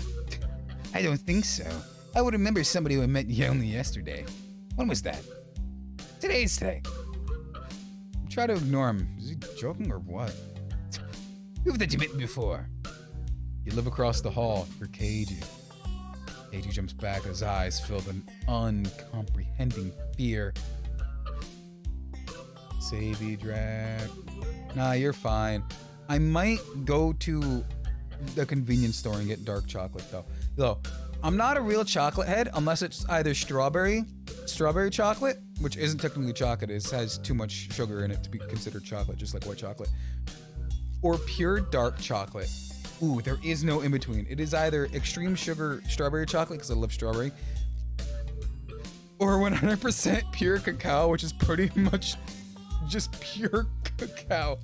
I don't think so. I would remember somebody who I met only yesterday. When was that? Today's today. Try to ignore him. Is he joking or what? Who that you met before? You live across the hall. You're cagey. Cagey jumps back, his eyes filled with uncomprehending fear. Savvy drag. Nah, you're fine. I might go to the convenience store and get dark chocolate though. I'm not a real chocolate head unless it's either strawberry chocolate, which isn't technically chocolate, it has too much sugar in it to be considered chocolate, just like white chocolate, or pure dark chocolate. Ooh, there is no in between. It is either extreme sugar strawberry chocolate, because I love strawberry, or 100% pure cacao, which is pretty much just pure cacao.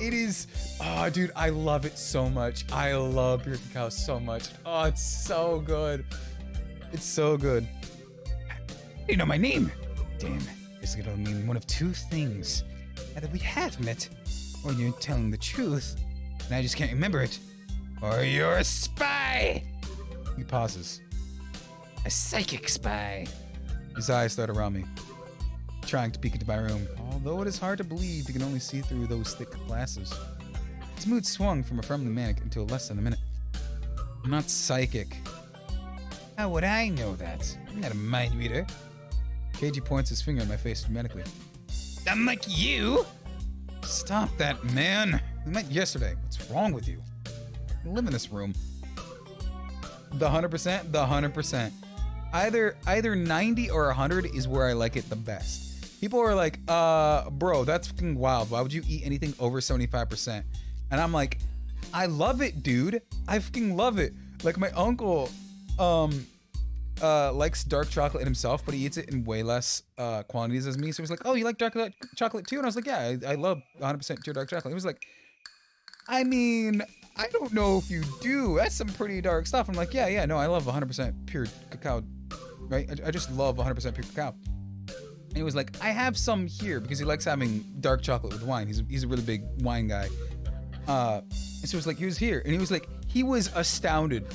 It is, oh dude, I love it so much. I love pure cacao so much. Oh, it's so good. It's so good. You know my name. Damn, this is gonna mean one of 2 things. Either we have met, or you're telling the truth, and I just can't remember it. Or you're a spy! He pauses. A psychic spy. His eyes start around me, trying to peek into my room. Although it is hard to believe, you can only see through those thick glasses. His mood swung from a firmly manic into less than a minute. I'm not psychic. How would I know that? I'm not a mind reader. KG points his finger at my face dramatically. I'm like you! Stop that, man! We met yesterday. What's wrong with you? You live in this room. The 100%? The 100%. Either 90 or 100 is where I like it the best. People are like, bro, that's fucking wild. Why would you eat anything over 75%? And I'm like, I love it, dude. I fucking love it. Like my uncle, likes dark chocolate himself, but he eats it in way less quantities as me. So he's like, oh, you like dark chocolate too? And I was like, yeah, I love 100% pure dark chocolate. He was like, I mean, I don't know if you do. That's some pretty dark stuff. I'm like, yeah, no, I love 100% pure cacao, right? I just love 100% pure cacao. And he was like, I have some here, because he likes having dark chocolate with wine. He's a really big wine guy. And so it was like, he was here. And he was like, he was astounded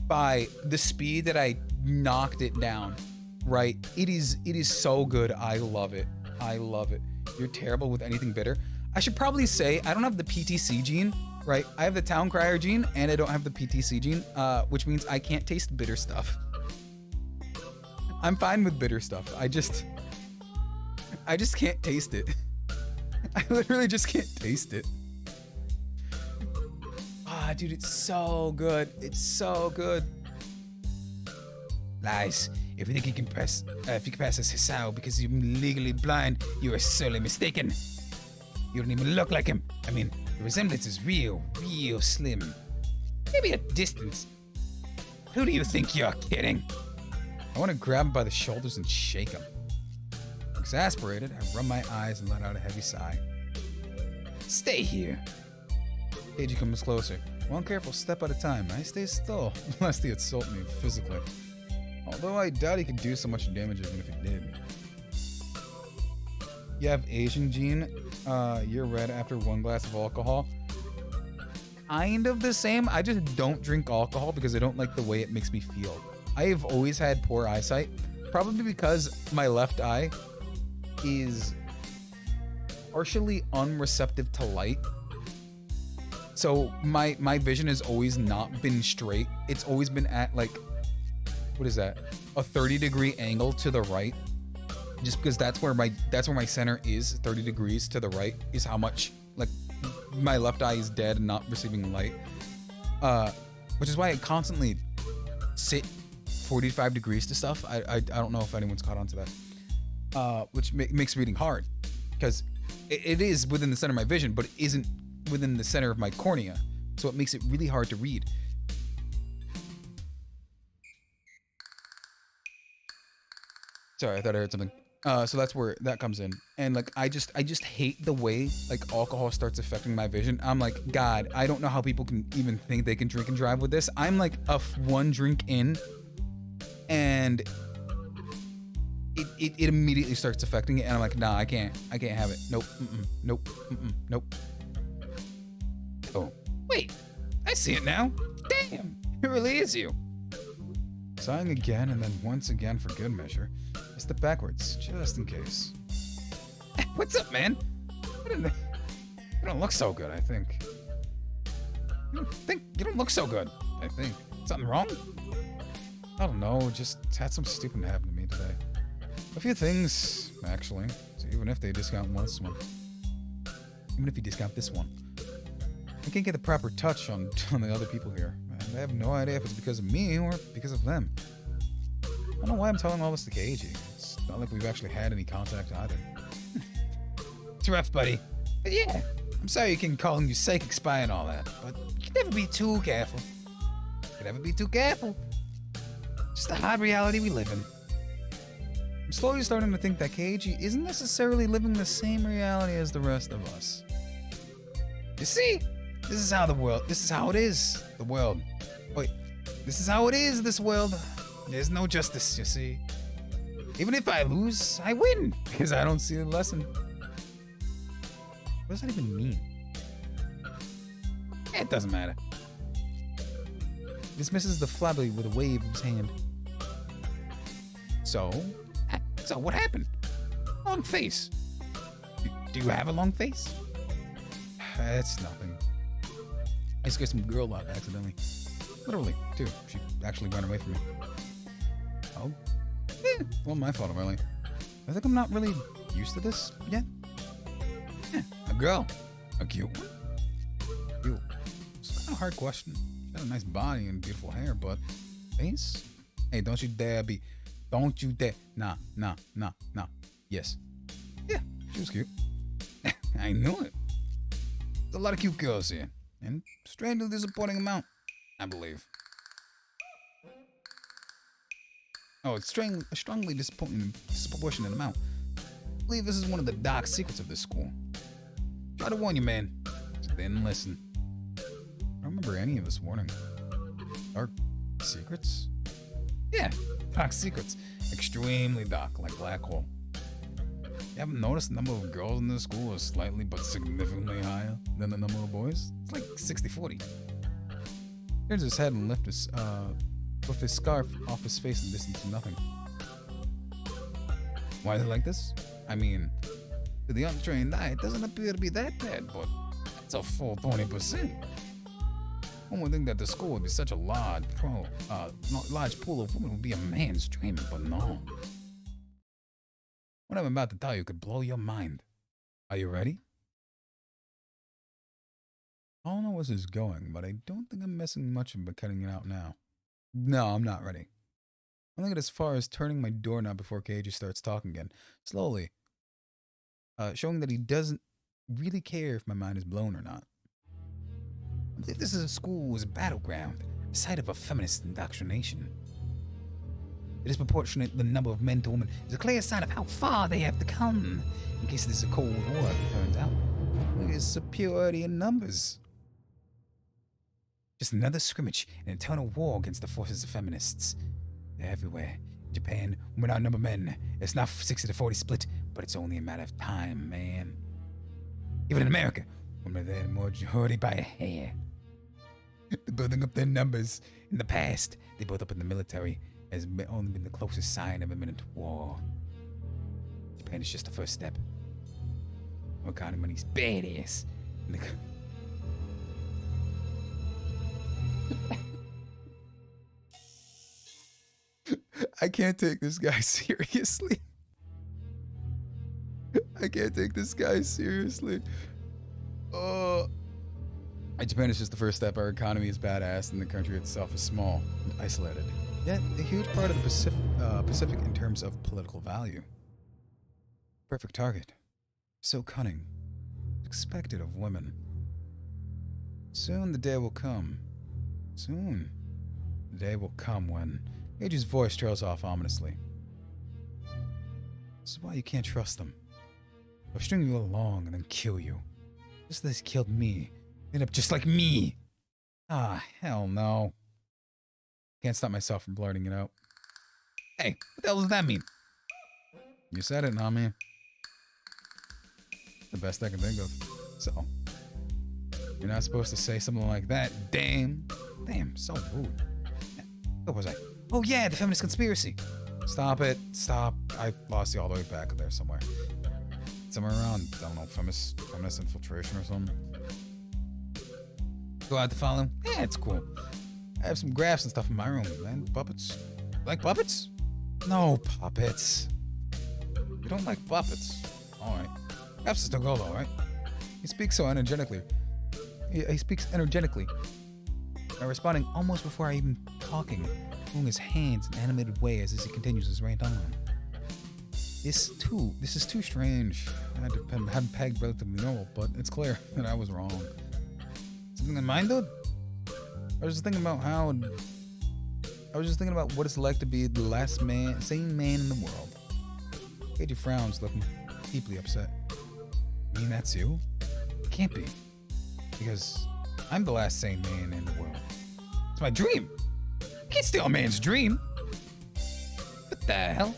by the speed that I knocked it down, right? It is so good. I love it. You're terrible with anything bitter. I should probably say, I don't have the PTC gene, right? I have the town crier gene and I don't have the PTC gene, which means I can't taste bitter stuff. I'm fine with bitter stuff. I just can't taste it. I literally just can't taste it. Ah, dude, it's so good. It's so good. Lies. If you think you can pass as Hisao because you're legally blind, you are sorely mistaken. You don't even look like him. I mean, the resemblance is real slim. Maybe a distance. Who do you think you're kidding? I want to grab him by the shoulders and shake him. Exasperated, I rub my eyes and let out a heavy sigh. Stay here. Keiji comes closer. One careful step at a time. I stay still, lest he insult me physically. Although I doubt he could do so much damage even if he did. You have Asian gene. You're red after one glass of alcohol. Kind of the same. I just don't drink alcohol because I don't like the way it makes me feel. I have always had poor eyesight, probably because my left eye is partially unreceptive to light. So my vision has always not been straight. It's always been at like, what is that? A 30-degree angle to the right. Just because that's where my center is. 30 degrees to the right is how much like my left eye is dead and not receiving light. Which is why I constantly sit 45 degrees to stuff. I don't know if anyone's caught on to that. Which makes reading hard because it is within the center of my vision, but it isn't within the center of my cornea. So it makes it really hard to read. Sorry, I thought I heard something. So that's where that comes in. And like, I just hate the way like alcohol starts affecting my vision. I'm like, God, I don't know how people can even think they can drink and drive with this. I'm like one drink in and it immediately starts affecting it. And I'm like, nah, I can't have it. Nope. Nope. Nope. Oh, wait, I see it now. Damn, it really is you. Sighing again and then once again for good measure. I step backwards, just in case. What's up, man? You don't look so good, I think. You don't look so good, I think. Something wrong? I don't know, just had some stupid happen to me today. A few things, actually. So even if they discount this one. Even if you discount this one. I can't get the proper touch on the other people here. And I have no idea if it's because of me or because of them. I don't know why I'm telling all this to Keiji. It's not like we've actually had any contact either. It's rough, buddy. But yeah, I'm sorry you can call you psychic spy and all that, but you can never be too careful. Just the hard reality we live in. I'm slowly starting to think that Keiji isn't necessarily living the same reality as the rest of us. You see? This is how it is, the world. Wait, this is how it is, this world. There's no justice, you see. Even if I lose, I win, because I don't see the lesson. What does that even mean? It doesn't matter. Dismisses the flabby with a wave of his hand. So what happened? Long face. Do you have a long face? It's nothing. I scared some girl out accidentally. Literally, too. She actually ran away from me. Oh? Well, my fault, really. I think I'm not really used to this yet. Yeah, a girl. A cute one. Cute. It's kind of a hard question. She got a nice body and beautiful hair, but face? Hey, don't you dare. Nah. Yes. Yeah, she was cute. I knew it. There's a lot of cute girls here. And strangely disappointing amount, I believe. Oh, it's a strongly disproportionate amount. I believe this is one of the dark secrets of this school. Try to warn you, man. Didn't listen. I don't remember any of this warning. Dark secrets? Yeah, dark secrets. Extremely dark, like black hole. You haven't noticed the number of girls in this school is slightly but significantly higher than the number of boys? It's like 60-40. Turns his head and lifts his scarf off his face and distance to nothing. Why is it like this? I mean, to the untrained eye, it doesn't appear to be that bad, but it's a full 20%. One would think that the school would be such a large pool of women would be a man's dream, but no. What I'm about to tell you could blow your mind. Are you ready? I don't know where this is going, but I don't think I'm missing much of cutting it out now. No, I'm not ready. I'm thinking as far as turning my doorknob before KJ starts talking again, slowly, showing that he doesn't really care if my mind is blown or not. I believe this is a school's battleground, a site of a feminist indoctrination. The disproportionate the number of men to women is a clear sign of how far they have to come. In case this is a Cold War, it turns out. Look at superiority in numbers. Just another scrimmage, an eternal war against the forces of feminists. They're everywhere. In Japan, women outnumber men. It's not 60 to 40 split, but it's only a matter of time, man. Even in America, women are there in majority by a hair. They're building up their numbers. In the past, they built up in the military has only been the closest sign of imminent war. Japan is just the first step. We're counting money's badass. I can't take this guy seriously. I can't take this guy seriously. Japan is just the first step. Our economy is badass, and the country itself is small and isolated. Yet, a huge part of the Pacific in terms of political value. Perfect target. So cunning. Expected of women. Soon the day will come. Soon. The day will come when Age's voice trails off ominously. This is why you can't trust them. They'll string you along and then kill you. Just as they killed me. End up just like me. Ah, hell no. Can't stop myself from blurting it out. Hey, what the hell does that mean? You said it, not me. The best I can think of. So, you're not supposed to say something like that. Damn. Damn, so rude. What was I? Oh yeah, the feminist conspiracy. Stop it. Stop. I lost you all the way back there somewhere. Somewhere around, I don't know, feminist infiltration or something. Go out to follow him? Yeah, it's cool. I have some graphs and stuff in my room, man. Puppets. Like puppets? No puppets. You don't like puppets. Alright. Graphs is still go though, right? He speaks so energetically. He speaks energetically. Responding almost before I even talking, moving his hands in an animated way as he continues his rant on. This is too strange. I had pegged relatively normal, but it's clear that I was wrong. Something in mind, dude? I was just thinking about what it's like to be the last sane man in the world. KJ frowns, looking deeply upset. You mean that's you? It can't be. Because I'm the last sane man in the world. It's my dream. You can't steal a man's dream. What the hell?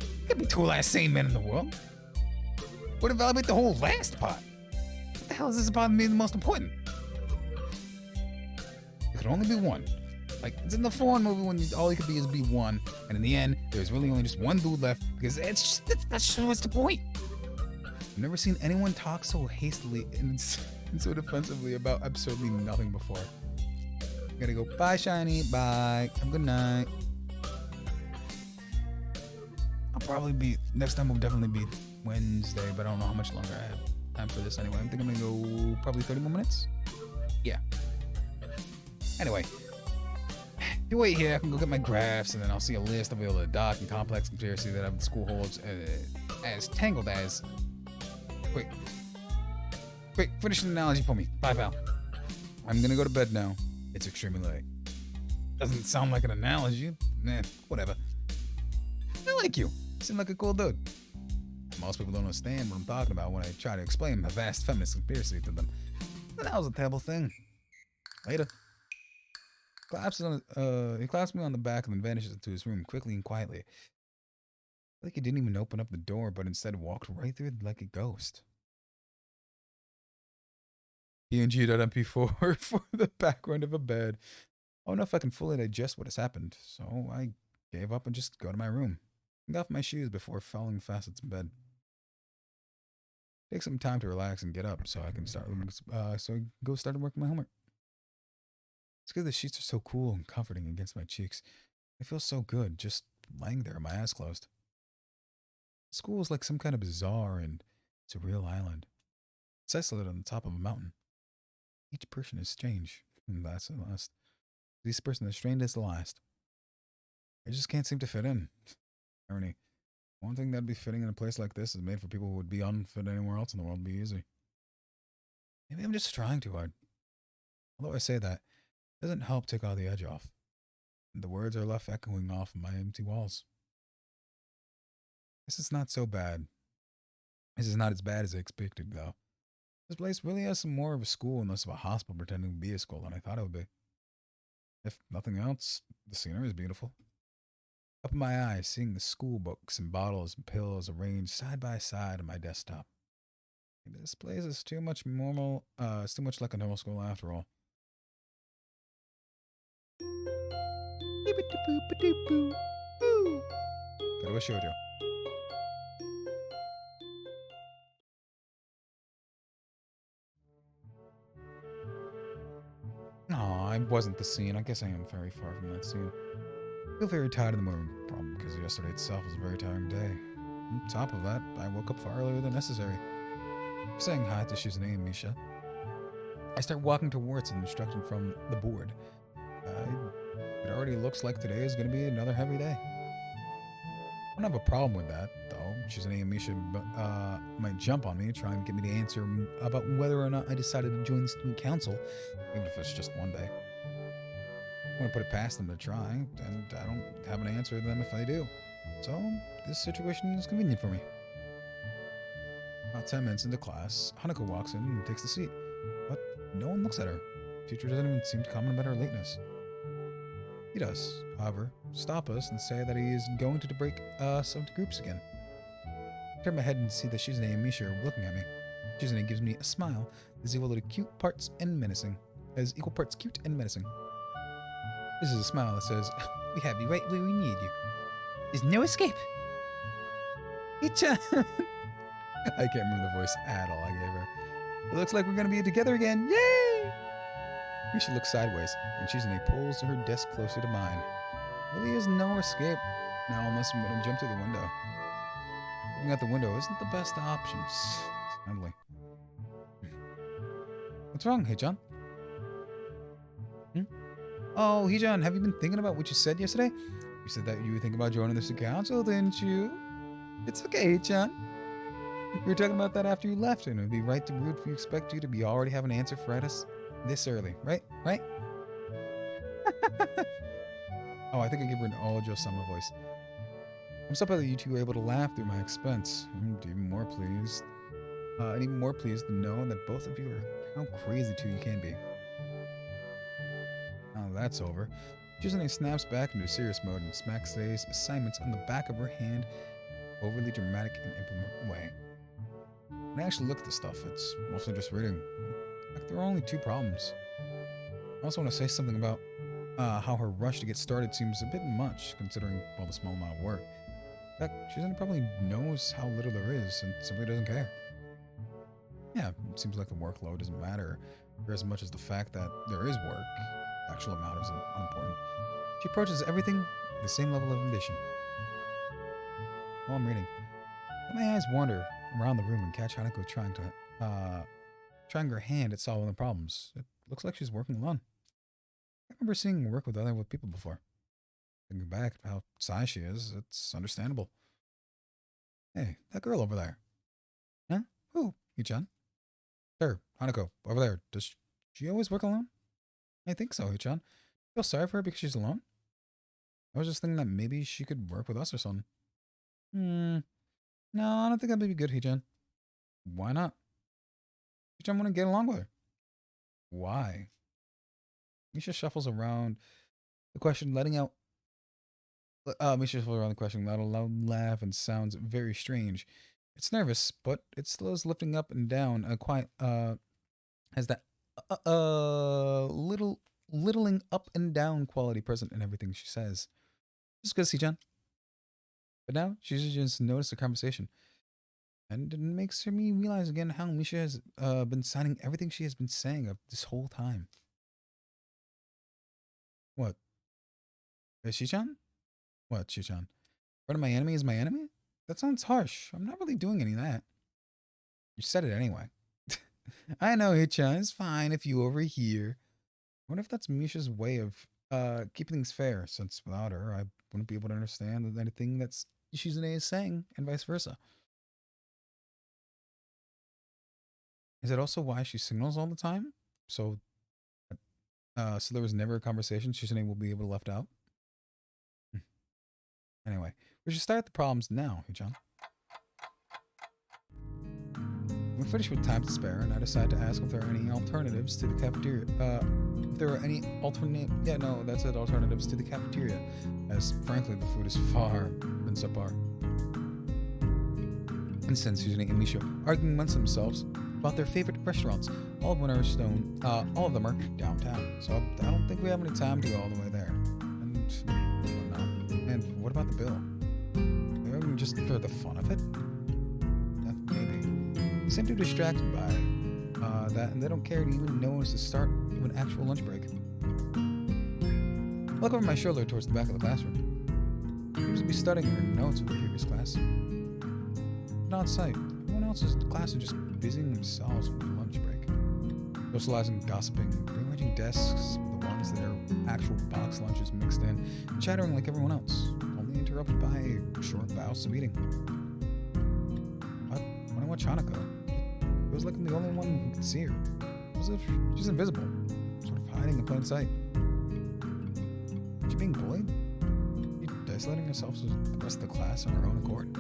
There could be two last sane men in the world. Would invalidate the whole last part. What the hell is this about being the most important? There could only be one. Like, it's in the foreign movie when all you could be is be one, and in the end, there's really only just one dude left, because that's just what's the point. I've never seen anyone talk so hastily and so defensively about absurdly nothing before. Gotta go. Bye, Shiny. Bye. Have a good night. Next time will definitely be Wednesday, but I don't know how much longer I have time for this anyway. I think I'm gonna go probably 30 more minutes. Yeah. Anyway, you wait here. I can go get my graphs, and then I'll see a list of all the dark and complex conspiracy that the school holds as tangled as. Quick, finish the analogy for me. Bye, pal. I'm gonna go to bed now. It's extremely late. Doesn't sound like an analogy. Nah, whatever. I like you. You seem like a cool dude. Most people don't understand what I'm talking about when I try to explain my vast feminist conspiracy to them. But that was a terrible thing. Later. He claps me on the back and then vanishes into his room quickly and quietly. Like he didn't even open up the door, but instead walked right through it like a ghost. PNG.mp4 for the background of a bed. I don't know if I can fully digest what has happened, so I gave up and just go to my room. I got off my shoes before falling fast into bed. Take some time to relax and get up so I can start. So I go start working my homework. It's because the sheets are so cool and comforting against my cheeks. It feels so good just lying there, my eyes closed. School is like some kind of bizarre and surreal island. It's isolated on the top of a mountain. Each person is strange, and that's the last. Each person is strange as the last. I just can't seem to fit in. Irony. One thing that'd be fitting in a place like this is made for people who would be unfit anywhere else in the world and be easy. Maybe I'm just trying too hard. Although I say that, it doesn't help take all the edge off. And the words are left echoing off my empty walls. This is not so bad. This is not as bad as I expected, though. This place really has some more of a school and less of a hospital pretending to be a school than I thought it would be. If nothing else, the scenery is beautiful. Up in my eyes, seeing the school books and bottles and pills arranged side by side on my desktop. Maybe this place is too much normal. It's too much like a normal school after all. Katawa Shojou. Aw, I wasn't the scene. I guess I am very far from that scene. I feel very tired in the morning, probably because yesterday itself was a very tiring day. On top of that, I woke up far earlier than necessary. Saying hi to Shizune Misha, I start walking towards an instruction from the board. It already looks like today is going to be another heavy day. I don't have a problem with that, though. Shizune Misha might jump on me, trying to get me to answer about whether or not I decided to join the student council, even if it's just one day. I'm going to put it past them to try, and I don't have an answer to them if I do. So, this situation is convenient for me. About 10 minutes into class, Hanako walks in and takes the seat, but no one looks at her. The teacher doesn't even seem to comment about her lateness. He does, however, stop us and say that he is going to break us into groups again. I turn my head and see that Shizune and Misha are looking at me. Shizune gives me a smile that is equal to cute parts and menacing. As equal parts cute and menacing. This is a smile that says, "We have you right where we need you. There's no escape." Icha. I can't remember the voice at all I gave her. It looks like we're gonna be together again. Yay! Misha looks sideways, and Shizune pulls her desk closer to mine. Really is no escape now unless I'm gonna jump through the window. Looking out the window isn't the best option. Sadly. What's wrong, Hee-chan? Oh, Hee-chan, have you been thinking about what you said yesterday? You said that you were thinking about joining the student council, didn't you? It's okay, Hee-chan. We were talking about that after you left, and it would be right to rude if we expect you to be already have an answer for us this early, right? Right? Oh, I think I gave her an Ojo-sama voice. I'm so glad that you two were able to laugh through my expense. I'm even more pleased. And even more pleased to know that both of you are how crazy two you can be. Now that's over, Shizune snaps back into serious mode and smacks Say's assignments on the back of her hand, overly dramatic and implement way. When I actually look at the stuff, it's mostly just reading. In fact, there are only two problems. I also want to say something about how her rush to get started seems a bit much, considering, well, the small amount of work. In fact, Shizune probably knows how little there is and simply doesn't care. Yeah, it seems like the workload doesn't matter for as much as the fact that there is work. The actual amount is unimportant. She approaches everything with the same level of ambition. While I'm reading, let my eyes wander around the room and catch Hanako trying her hand at solving the problems. It looks like she's working alone. I remember seeing her work with other people before. Thinking back at how shy she is, it's understandable. Hey, that girl over there. Huh? Who? Hee-chan? Her, Hanako, over there. Does she always work alone? I think so, Hee-chan. Feel sorry for her because she's alone? I was just thinking that maybe she could work with us or something. No, I don't think that'd be good, Hee-chan. Why not? Hee-chan want to get along with her. Why? Misha shuffles around the question, letting out. Misha shuffles around the question, let a loud laugh, and sounds very strange. It's nervous, but it still is lifting up and down. Has that littling up and down quality present in everything she says. Just good, Hee-chan. But now she's just noticed the conversation. And it makes me realize again how Misha has been signing everything she has been saying this whole time. What? Is Shichan? What, Shichan? Part of my enemy is my enemy? That sounds harsh. I'm not really doing any of that. You said it anyway. I know, Hichan. It's fine if you overhear. I wonder if that's Misha's way of keeping things fair, since without her, I wouldn't be able to understand anything that's Shizune is saying, and vice versa. Is it also why she signals all the time? So, so there was never a conversation Shizune will be able to left out? Anyway, we should start the problems now, Hichan. We're finished with time to spare, and I decide to ask if there are any alternatives to the cafeteria. If there are any alternatives to the cafeteria, as frankly the food is far than subpar. And since Suzanne and Misha arguing amongst themselves about their favorite restaurants, all of them are downtown. So I don't think we have any time to go all the way there. And whatnot. And what about the bill? Maybe just for the fun of it? Maybe. They seem too distracted by that, and they don't care to even know it's the start of an actual lunch break. I look over my shoulder towards the back of the classroom. She seems to be studying her notes of the previous class. Not on site. Everyone else's class is just busying themselves with their lunch break. Socializing, gossiping, rearranging desks with the ones that are actual box lunches mixed in, and chattering like everyone else, only interrupted by a short bouts of eating. When I watch Hanako, it feels like I'm the only one who can see her. As if she's invisible, sort of hiding in plain sight. Is she being bullied? Is she isolating herself with the rest of the class on her own accord?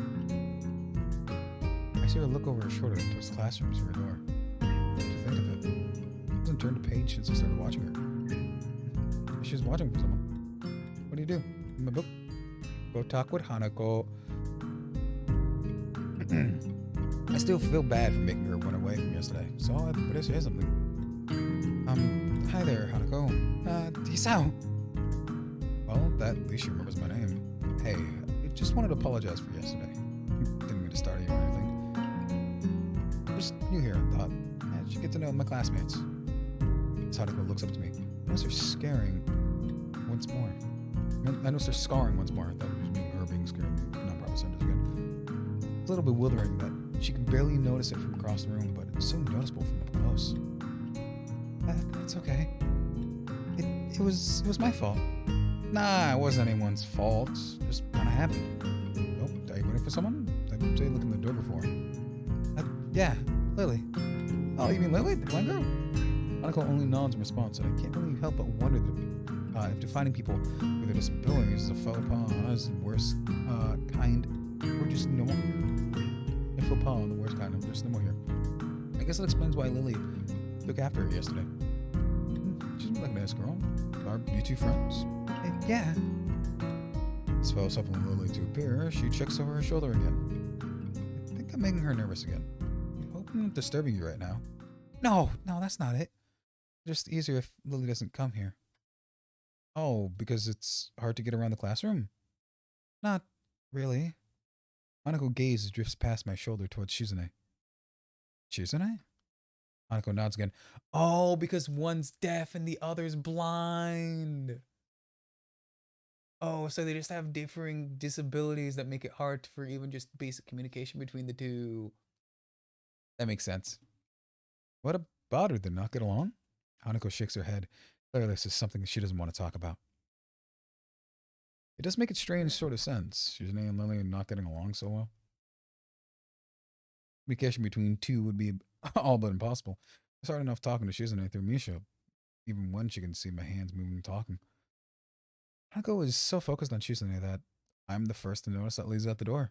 I see her look over her shoulder towards the classroom through her door. What do you think of it? She hasn't turned a page since I started watching her. She's watching for someone. What do you do? In my book? Go talk with Hanako. I still feel bad for making her run away from yesterday, so I better say something. Hi there, Hanako. Hisao. Well, at least she remembers my name. Hey, I just wanted to apologize for yesterday. Didn't mean to startle you or anything. Just new here and thought I should get to know my classmates. As Hanako looks up to me, I notice her scaring once more. I notice her scarring once more. I thought it was her being scared. Not proper sentence again. It's a little bewildering that she can barely notice it from across the room, but it's so noticeable from up close. It's okay. It was my fault. Nah, it wasn't anyone's fault. Just kind of happened. Oh, are you waiting for someone? I saw you look in the door before. Yeah, Lily. Oh, you mean Lily, the blind girl? Hanako only nods in response, and I can't really help but wonder if defining people with their disabilities is a faux pas, the worst kind, or just no one here. A faux pas, the worst kind, of just no more here. I guess that explains why Lily looked after her yesterday. She's like a nice girl. Are you two friends? Yeah. As well as helping Lily to appear, she checks over her shoulder again. I think I'm making her nervous again. I hope I'm not disturbing you right now. No, that's not it. Just easier if Lily doesn't come here. Oh, because it's hard to get around the classroom? Not really. Hanako gaze drifts past my shoulder towards Shizune. Shizune? Hanako nods again. Oh, because one's deaf and the other's blind. Oh, so they just have differing disabilities that make it hard for even just basic communication between the two. That makes sense. What about her? Did not get along? Hanako shakes her head. Clearly this is something she doesn't want to talk about. It does make a strange sort of sense. Shizune and Lily not getting along so well. Communication between two would be all but impossible. It's hard enough talking to Shizune through Misha, even when she can see my hands moving and talking. Hanako is so focused on Shizune that I'm the first to notice that Lily's at the door.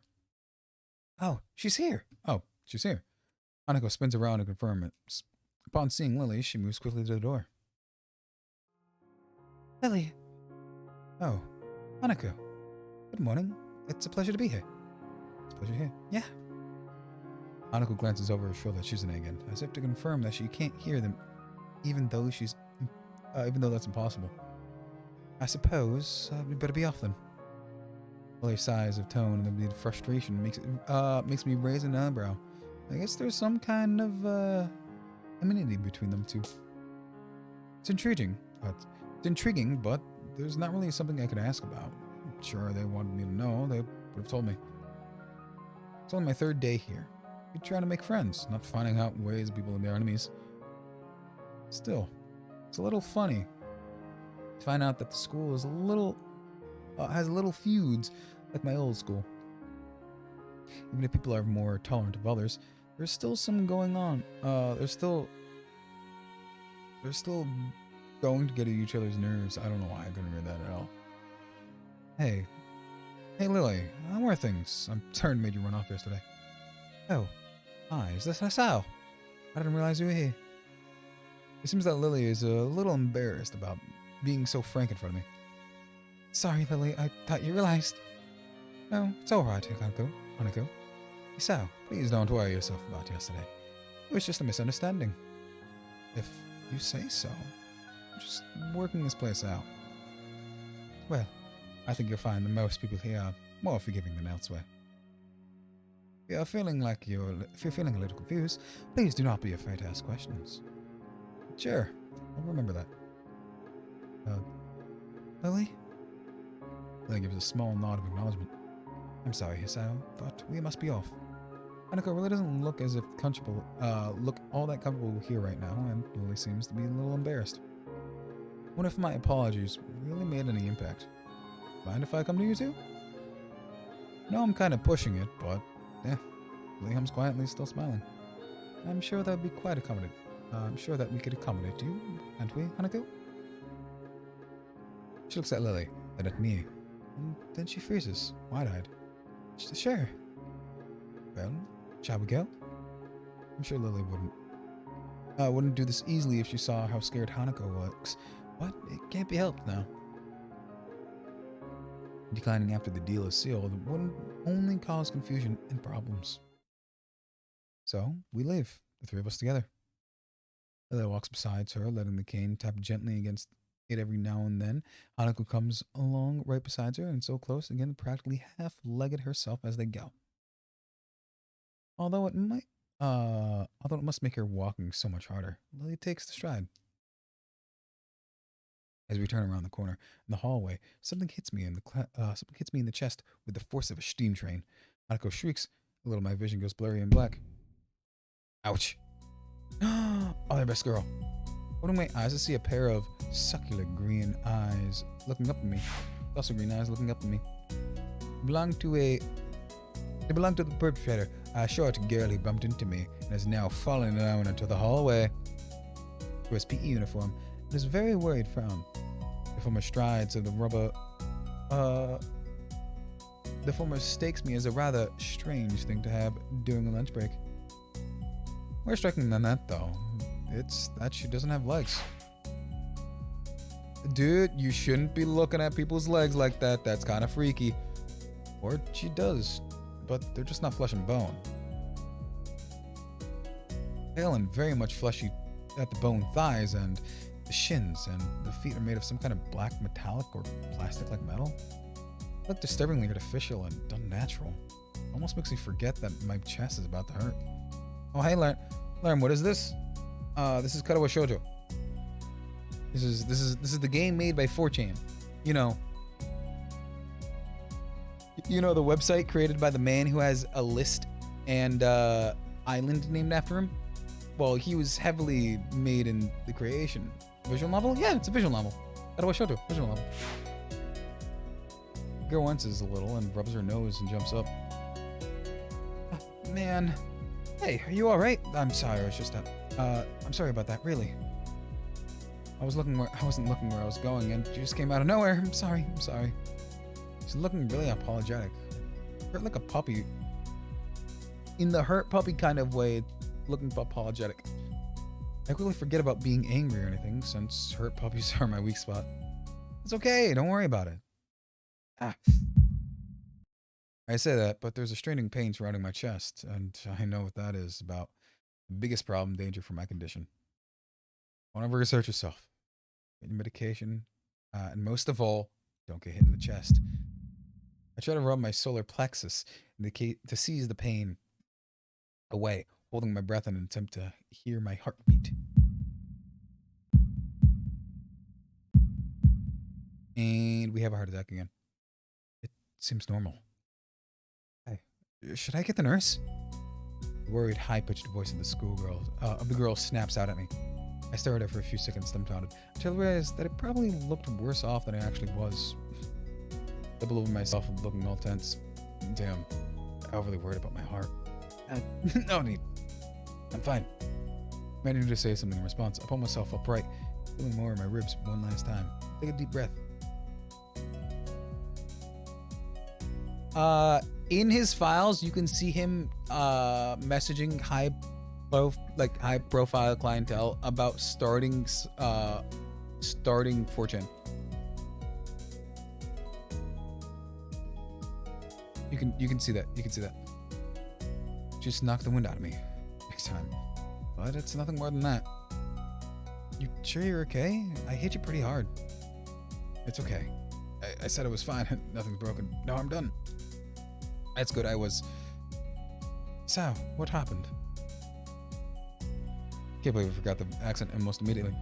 Oh, she's here. Hanako spins around to confirm it. Upon seeing Lily, she moves quickly to the door. Lily. Oh, Hanako. Good morning. It's a pleasure to be here. It's a pleasure here. Yeah. Hanako glances over her shoulder at Shizune again, as if to confirm that she can't hear them, even though that's impossible. I suppose we better be off then. Lily's sighs of tone and the frustration makes me raise an eyebrow. I guess there's some kind of enmity between them two. It's intriguing, but there's not really something I could ask about. I'm sure they wanted me to know. They would have told me. It's only my third day here. You're trying to make friends, not finding out ways people are their enemies. Still, it's a little funny to find out that the school is a little has little feuds like my old school. Even if people are more tolerant of others, there's still some going on. They're still going to get at each other's nerves. I don't know why I couldn't read that at all. Hey Lily, how are things? I'm sorry I made you run off yesterday. Oh, hi, is this Hisao? I didn't realize you were here. It seems that Lily is a little embarrassed about being so frank in front of me. Sorry, Lily, I thought you realized. No, it's alright, Hanako. Hisao, please don't worry yourself about yesterday. It was just a misunderstanding. If you say so. I'm just working this place out. Well, I think you'll find that most people here are more forgiving than elsewhere. If you're feeling a little confused, please do not be afraid to ask questions. Sure, I'll remember that. Lily? Lily gives a small nod of acknowledgement. I'm sorry, Hisao, but we must be off. Hanako really doesn't look as if look all that comfortable here right now, and Lily seems to be a little embarrassed. I wonder if my apologies really made any impact. Mind if I come to you too? No, I'm kind of pushing it, but yeah. Lily hums quietly, still smiling. I'm sure that would be quite accommodating. I'm sure that we could accommodate you, can't we, Hanako? She looks at Lily, then at me, and then she freezes, wide-eyed. Sure. Well, shall we go? I'm sure Lily wouldn't do this easily if she saw how scared Hanako looks, but it can't be helped now. Declining after the deal is sealed wouldn't only cause confusion and problems. So, we leave, the three of us together. Lily walks beside her, letting the cane tap gently against it every now and then. Hanako comes along right beside her, and so close again, practically half-legged herself as they go. Although it must make her walking so much harder, Lily takes the stride. As we turn around the corner in the hallway, something hits me in the chest with the force of a steam train. Hanako shrieks. A little, my vision goes blurry and black. Ouch! Other best girl. Opening my eyes, I see a pair of succulent green eyes looking up at me. Also green eyes looking up at me. They belong to the perpetrator, a short girl who bumped into me and is now falling down into the hallway. She wears PE uniform and is very worried frown. The former strides of the rubber. The former stakes me as a rather strange thing to have during a lunch break. More striking than that, though, it's that she doesn't have legs. Dude, you shouldn't be looking at people's legs like that. That's kind of freaky. Or she does, but they're just not flesh and bone. Pale and very much fleshy at the bone thighs and the shins, and the feet are made of some kind of black metallic or plastic-like metal. They look disturbingly artificial and unnatural. Almost makes me forget that my chest is about to hurt. Oh, hey, Lerm, what is this? This is Katawa Shojou. This is the game made by 4chan. You know the website created by the man who has a list and island named after him? Well, he was heavily made in the creation. Visual novel? Yeah, it's a visual novel. Katawa Shojou, visual novel. The girl winces a little and rubs her nose and jumps up. Man. Hey, are you alright? I'm sorry, I was just I'm sorry about that, really. I wasn't looking where I was going, and you just came out of nowhere. I'm sorry. She's looking really apologetic. Hurt like a puppy. In the hurt puppy kind of way, looking apologetic. I quickly forget about being angry or anything, since hurt puppies are my weak spot. It's okay, don't worry about it. I say that, but there's a straining pain surrounding my chest, and I know what that is about. The biggest problem, danger for my condition. Don't overresearch yourself. Get your medication, and most of all, don't get hit in the chest. I try to rub my solar plexus to seize the pain away, holding my breath in an attempt to hear my heartbeat. And we have a heart attack again. It seems normal. Hey, should I get the nurse? The worried, high-pitched voice of the girl snaps out at me. I stare at her for a few seconds, dumbfounded, until I realized that it probably looked worse off than it actually was. Double over myself and looking all tense. Damn, I'm overly worried about my heart. No need. I'm fine. I needed to say something in response. I pulled myself upright, feeling more in my ribs one last time. Take a deep breath. In his files, you can see him messaging high profile clientele about starting 4chan. You can see that. You can see that. Just knock the wind out of me next time. But it's nothing more than that. You sure you're okay? I hit you pretty hard. It's okay. I said I was fine. Nothing's broken. No, I'm done. That's good. I was. So, what happened? Can't believe I forgot the accent almost immediately.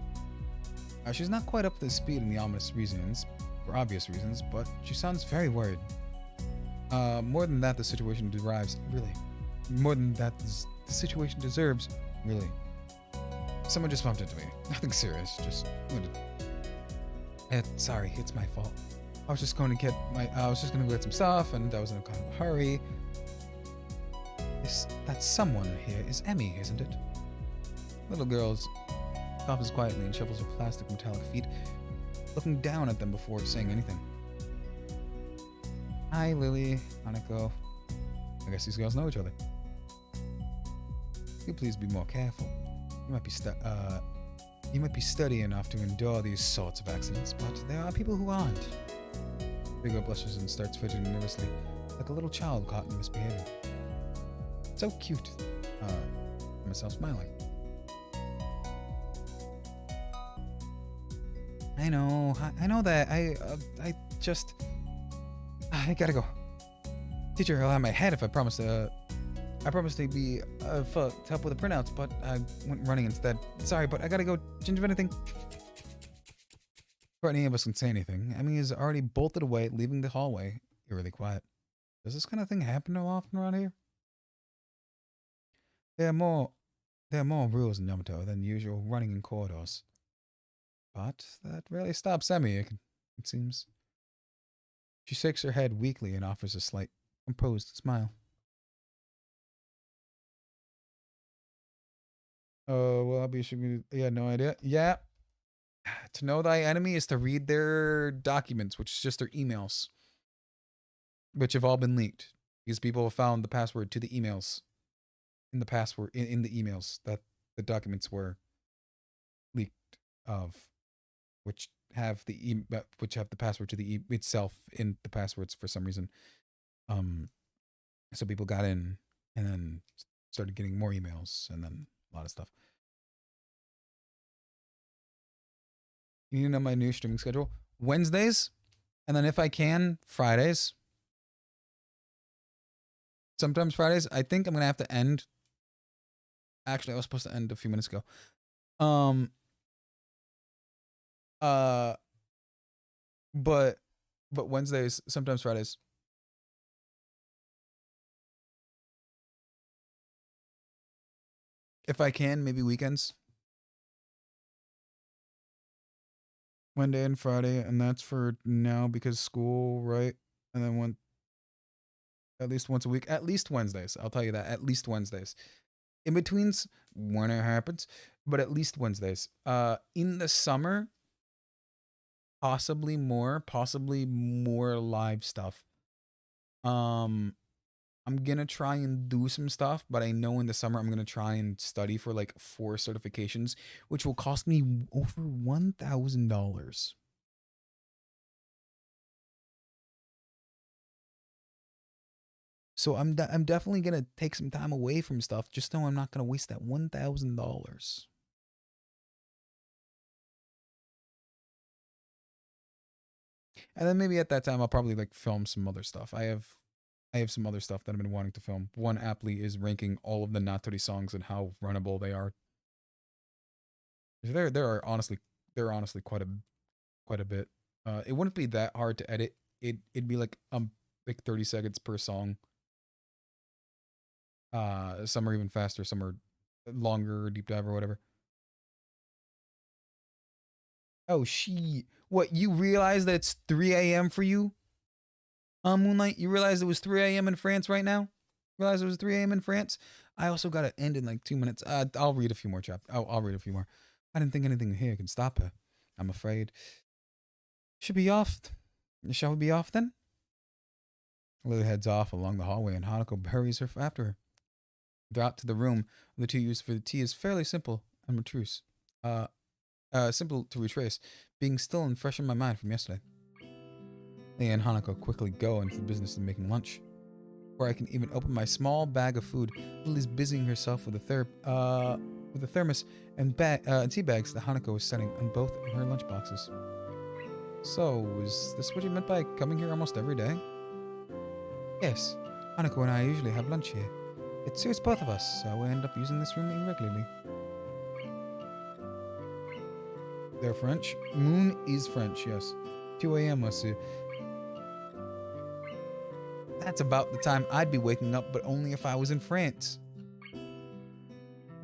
She's not quite up to speed in the ominous reasons, for obvious reasons, but she sounds very worried. More than that, the situation derives, really. More than that, the situation deserves, really. Someone just bumped into me. Nothing serious, just wounded. Sorry, it's my fault. I was just going to go get some stuff, and I was in a kind of a hurry. That someone here is Emmy, isn't it? Little girl coughes quietly and shuffles her plastic metallic feet, looking down at them before saying anything. Hi, Lily, Hanako. I guess these girls know each other. You please be more careful. You might be steady enough to endure these sorts of accidents, but there are people who aren't. The girl blushes and starts fidgeting nervously, like a little child caught in misbehaving. So cute. Myself smiling. I know that. I gotta go. Teacher, he'll have my head if I promise to be to help with the printouts, but I went running instead. Sorry, but I gotta go. Change of anything. Before any of us can say anything, Emmy is already bolted away, leaving the hallway. Eerily quiet. Does this kind of thing happen often around here? There are more rules in Yamato than usual running in corridors. But that rarely stops Emmy, it seems. She shakes her head weakly and offers a slight, composed smile. Oh, well, yeah, no idea. Yeah. To know thy enemy is to read their documents, which is just their emails, which have all been leaked. These people have found the password to the emails in the emails that the documents were leaked of, which have the password to the itself in the passwords for some reason. So people got in and then started getting more emails and then a lot of stuff. You need to know my new streaming schedule. Wednesdays, and then if I can, Fridays. Sometimes Fridays. I think I'm gonna have to end. Actually, I was supposed to end a few minutes ago. But Wednesdays, sometimes Fridays. If I can, maybe weekends. Monday and Friday, and that's for now because school, right? And then at least once a week, at least Wednesdays. I'll tell you that, at least Wednesdays. In betweens, when it happens, but at least Wednesdays. In the summer, possibly more live stuff. I'm gonna try and do some stuff, but I know in the summer I'm gonna try and study for like 4 certifications, which will cost me over $1,000. So I'm definitely gonna take some time away from stuff, just know I'm not gonna waste that $1,000. And then maybe at that time I'll probably like film some other stuff. I have some other stuff that I've been wanting to film. One aptly is ranking all of the Natori songs and how runnable they are. There are honestly quite a bit. It wouldn't be that hard to edit. It'd be like 30 seconds per song. Some are even faster, some are longer, deep dive or whatever. Oh, what, you realize that it's 3 a.m. for you? Moonlight, you realize it was 3 a.m. in France right now? Realize it was 3 a.m. in France? I also gotta end in like 2 minutes. I'll read a few more chapters. I'll read a few more. I didn't think anything here could stop her. I'm afraid. Should be off. Shall we be off then? Lily heads off along the hallway and Hanako hurries her after her. They're out to the room the two used for the tea is fairly simple and retrace. Simple to retrace, being still and fresh in my mind from yesterday. Lily and Hanako quickly go into the business of making lunch. Before I can even open my small bag of food, Lily's busying herself with a thermos and tea bags that Hanako is setting on both of her lunch boxes. So, is this what you meant by coming here almost every day? Yes, Hanako and I usually have lunch here. It suits both of us, so we end up using this room irregularly. They're French? Moon is French, yes. 2 a.m. aussi. That's about the time I'd be waking up, but only if I was in France.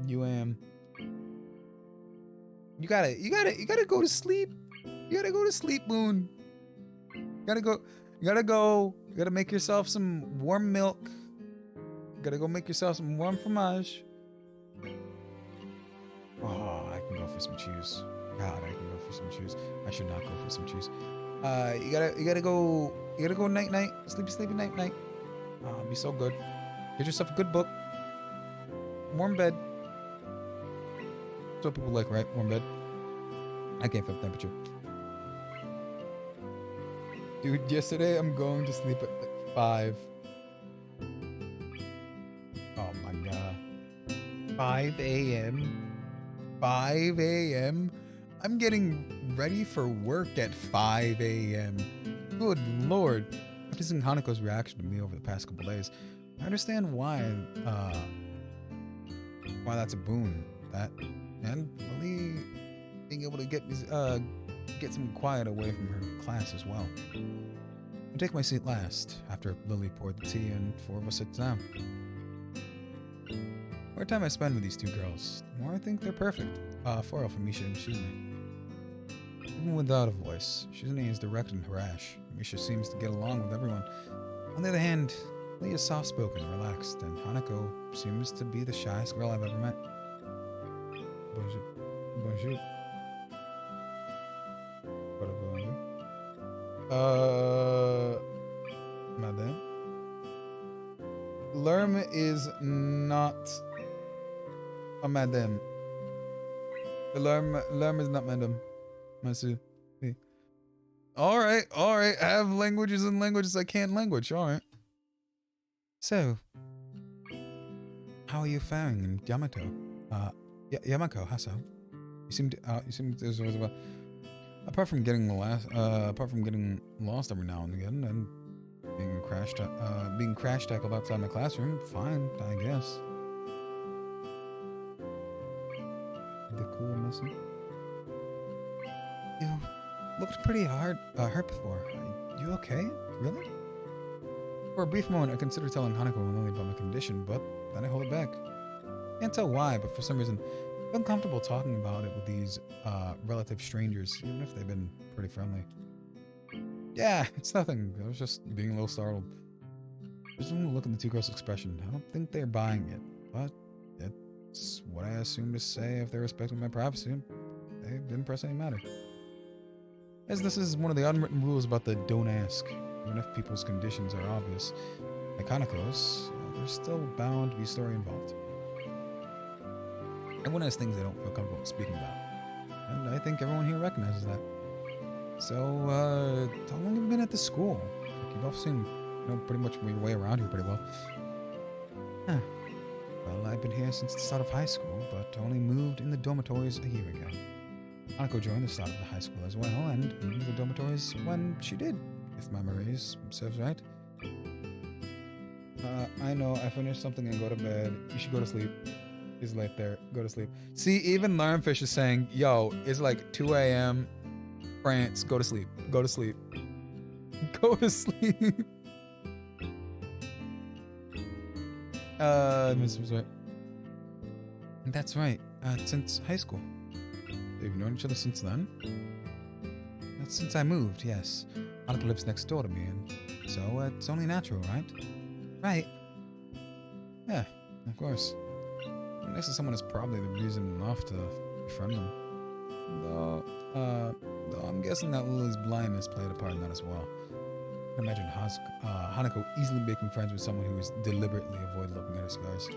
You gotta go to sleep. You gotta go to sleep, Moon. You gotta make yourself some warm milk. You gotta go make yourself some warm fromage. Oh, I can go for some cheese. God, I can go for some cheese. I should not go for some cheese. You gotta go night night. Sleepy night night. Be so good. Get yourself a good book. Warm bed. That's what people like, right? Warm bed. I can't feel temperature. Dude, yesterday I'm going to sleep at like 5. Oh my god. 5 a.m. 5 a.m. I'm getting ready for work at 5 a.m. Good lord. After seeing Hanako's reaction to me over the past couple days, I understand why that's a boon. That and Lily being able to get some quiet away from her class as well. I take my seat last, after Lily poured the tea and 4 of us sit down. The more time I spend with these two girls, the more I think they're perfect. Foil for Misha and Shizune. Even without a voice, Shizune is direct and harash. Misha seems to get along with everyone. On the other hand, Lee is soft-spoken and relaxed, and Hanako seems to be the shyest girl I've ever met. Bonjour. Bonjour. Madame? Lerm is not a madame. Lerm is not madame. Monsieur. Alright. I have languages and languages I can't language. Alright. So, how are you faring in Yamato? Yamako, Hasso. You seem to, apart from getting lost every now and again and being crash tackled outside my classroom, fine, I guess. The cool missing. You looked pretty hurt before. Are you okay? Really? For a brief moment, I considered telling Hanako and Lily about my condition, but then I hold it back. Can't tell why, but for some reason, I feel comfortable talking about it with these relative strangers, even if they've been pretty friendly. Yeah, it's nothing. I was just being a little startled. Just when look at the two girls' expression, I don't think they're buying it, but it's what I assume to say if they're respecting my privacy. They didn't press any matter. As this is one of the unwritten rules about the don't ask, even if people's conditions are obvious. Like Hanako's, there's still bound to be a story involved. Everyone has things they don't feel comfortable speaking about, and I think everyone here recognizes that. So, how long have you been at this school? Like, you both seem, pretty much your way around here pretty well. Huh. Well, I've been here since the start of high school, but only moved in the dormitories a year ago. Hanako joined the start of the high school as well, and moved into the dormitories when she did, if my memory serves right. I know, I finished something and go to bed. You should go to sleep. It's late there. Go to sleep. See, even Lionfish is saying, yo, it's like 2 a.m. France, go to sleep. Go to sleep. Go to sleep. Mr. was right. That's right. Since high school. They've known each other since then? That's since I moved, yes. Annika lives next door to me, and so it's only natural, right? Right. Yeah, of course. Next to someone is probably the reason enough to befriend them. Though I'm guessing that Lily's blindness played a part in that as well. I can imagine Hanako easily making friends with someone who is deliberately avoid looking at her scars.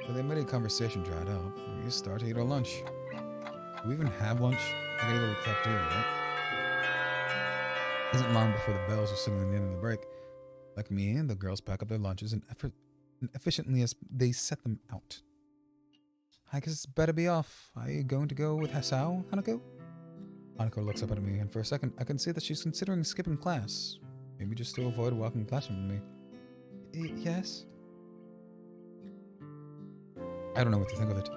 But the immediate conversation dried up. We start to eat our lunch. Do we even have lunch? I gotta go to the cafeteria, right? Isn't long before the bells are signaling the end of the break. Like me, the girls pack up their lunches and efficiently as they set them out. I guess it's better be off. Are you going to go with Hasao, Hanako? Hanako looks up at me, and for a second, I can see that she's considering skipping class. Maybe just to avoid walking classroom with me. Yes? I don't know what to think of it.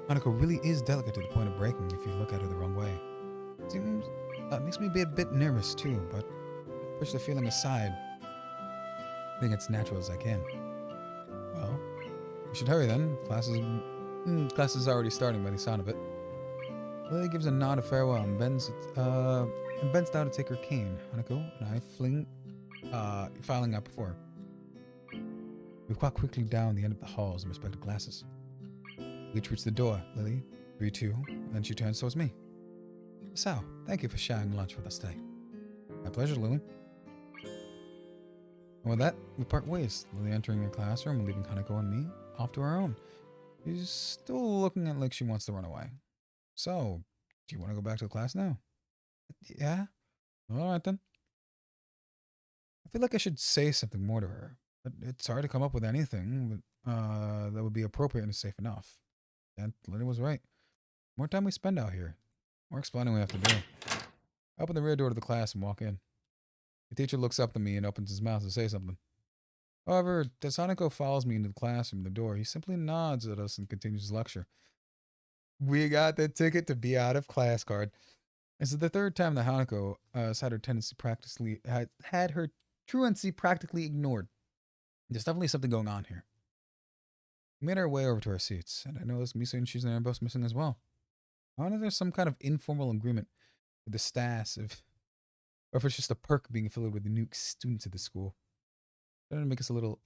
Hanako really is delicate to the point of breaking if you look at her the wrong way. Seems makes me be a bit nervous too, but push the feeling aside. Being as natural as I can. Well, we should hurry then. Class is already starting by the sound of it. Lily gives a nod of farewell and bends down to take her cane. Hanako and I filing out before her. We walk quickly down the end of the halls in respective classes. We each reach the door. Lily, 3-2, and then she turns towards me. So, thank you for sharing lunch with us today. My pleasure, Lily. And with that, we part ways. Lily entering her classroom and leaving Hanako and me off to our own. She's still looking at like she wants to run away. So, do you want to go back to the class now? Yeah? Alright then. I feel like I should say something more to her, but it's hard to come up with anything that would be appropriate and safe enough. And Lily was right. The more time we spend out here, more explaining we have to do. I open the rear door to the class and walk in. The teacher looks up at me and opens his mouth to say something. However, as Hanako follows me into the classroom the door, he simply nods at us and continues his lecture. We got the ticket to be out of class card. This is the third time that Hanako has had her truancy practically ignored. There's definitely something going on here. We made our way over to our seats, and I noticed Misa and Shizune are both missing as well. I wonder if there's some kind of informal agreement with the staff, or if it's just a perk being affiliated with the new students at the school. Trying to make us a little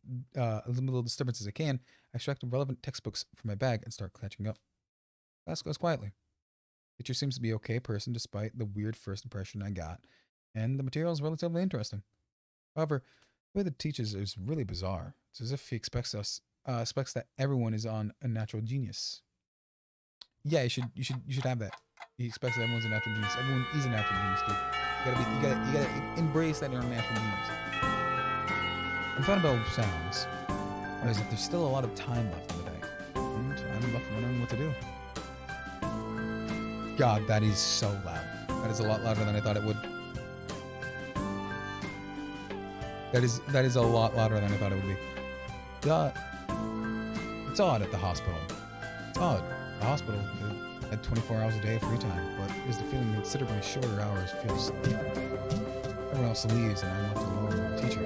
disturbance as I can, I extract relevant textbooks from my bag and start catching up. Class goes quietly. Teacher seems to be an okay person despite the weird first impression I got, and the material is relatively interesting. However, the way the teaches is really bizarre. It's as if he expects that everyone is on a natural genius. Yeah, you should have that. He expects that everyone's a natural genius. Everyone is a natural genius, dude. You gotta embrace that you're a natural genius. I'm thought about sounds. Is that there's still a lot of time left in the day. And I'm left wondering what to do. God, that is so loud. That is a lot louder than I thought it would. That is a lot louder than I thought it would be. It's odd at the hospital. It's odd. The hospital had 24 hours a day of free time, but is the feeling considerably shorter hours feels different. Everyone else leaves and I'm left alone with the teacher.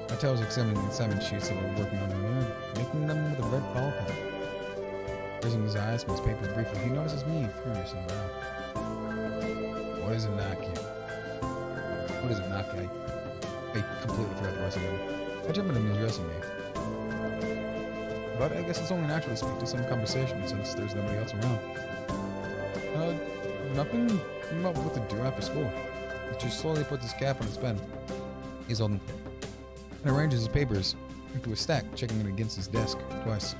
Mattel's examining the assignment sheets that we're working on in there, making them with a red ball pen. Raising his eyes from his papers briefly, he notices me, furious and loud. What is it not, kid? What is it not, guy? I completely forgot the rest of him. I jump into him addressing me. But I guess it's only natural to speak to some conversation since there's nobody else around. Nothing about what to do after school. He just slowly puts his cap on his pen. He's holding and arranges his papers into a stack, checking it against his desk twice.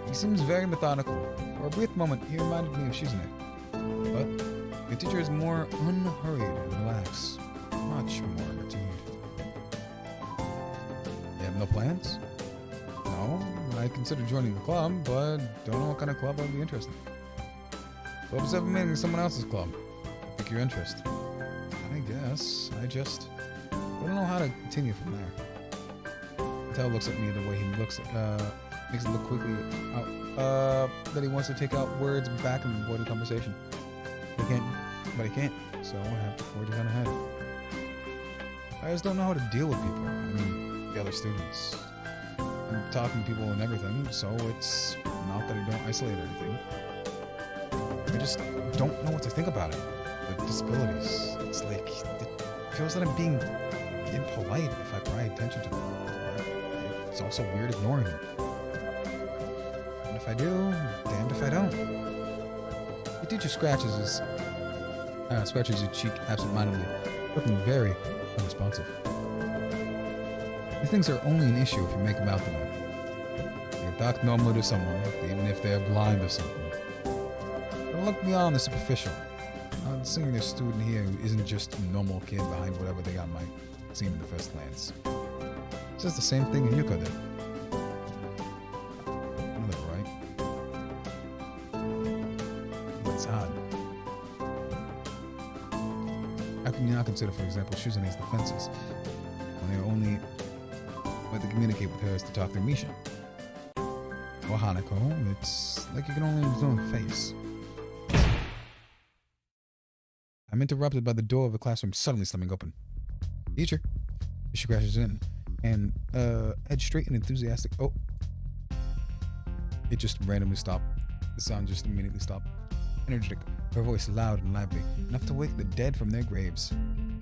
He seems very methodical. For a brief moment, he reminded me of Shizune. But the teacher is more unhurried and relaxed. Much more routine. You have no plans? No, I considered joining the club, but don't know what kind of club I'd be interested in. Clubs have meaning someone else's club. Pick your interest. I guess I don't know how to continue from there. Mattel looks at me the way he looks at Makes it look quickly out that he wants to take out words back and avoid the conversation. He can't, so I have to forge on ahead. I just don't know how to deal with people. I mean, the other students. I'm talking to people and everything, so it's not that I don't isolate everything. I just don't know what to think about it. The disabilities. It's like, it feels that I'm being impolite if I pay attention to them. It's also weird ignoring them. And if I do, damned if I don't. The teacher scratches his cheek absentmindedly, looking very unresponsive. These things are only an issue if you make them out to them. You talk normally to someone, even if they're blind or something. But look beyond the superficial. Seeing this student here who isn't just a normal kid behind whatever they got might seem at the first glance. It's just the same thing Yuka did. Another right. It's hard. How can you not consider, for example, Shuzune's defenses when they're only way to communicate with her is to talk through Misha? Or Hanako, it's like you can only use your own face. I'm interrupted by the door of the classroom suddenly slamming open. Teacher. She crashes in and heads straight and enthusiastic. Oh. It just randomly stopped. The sound just immediately stopped. Energetic, her voice loud and lively, enough to wake the dead from their graves.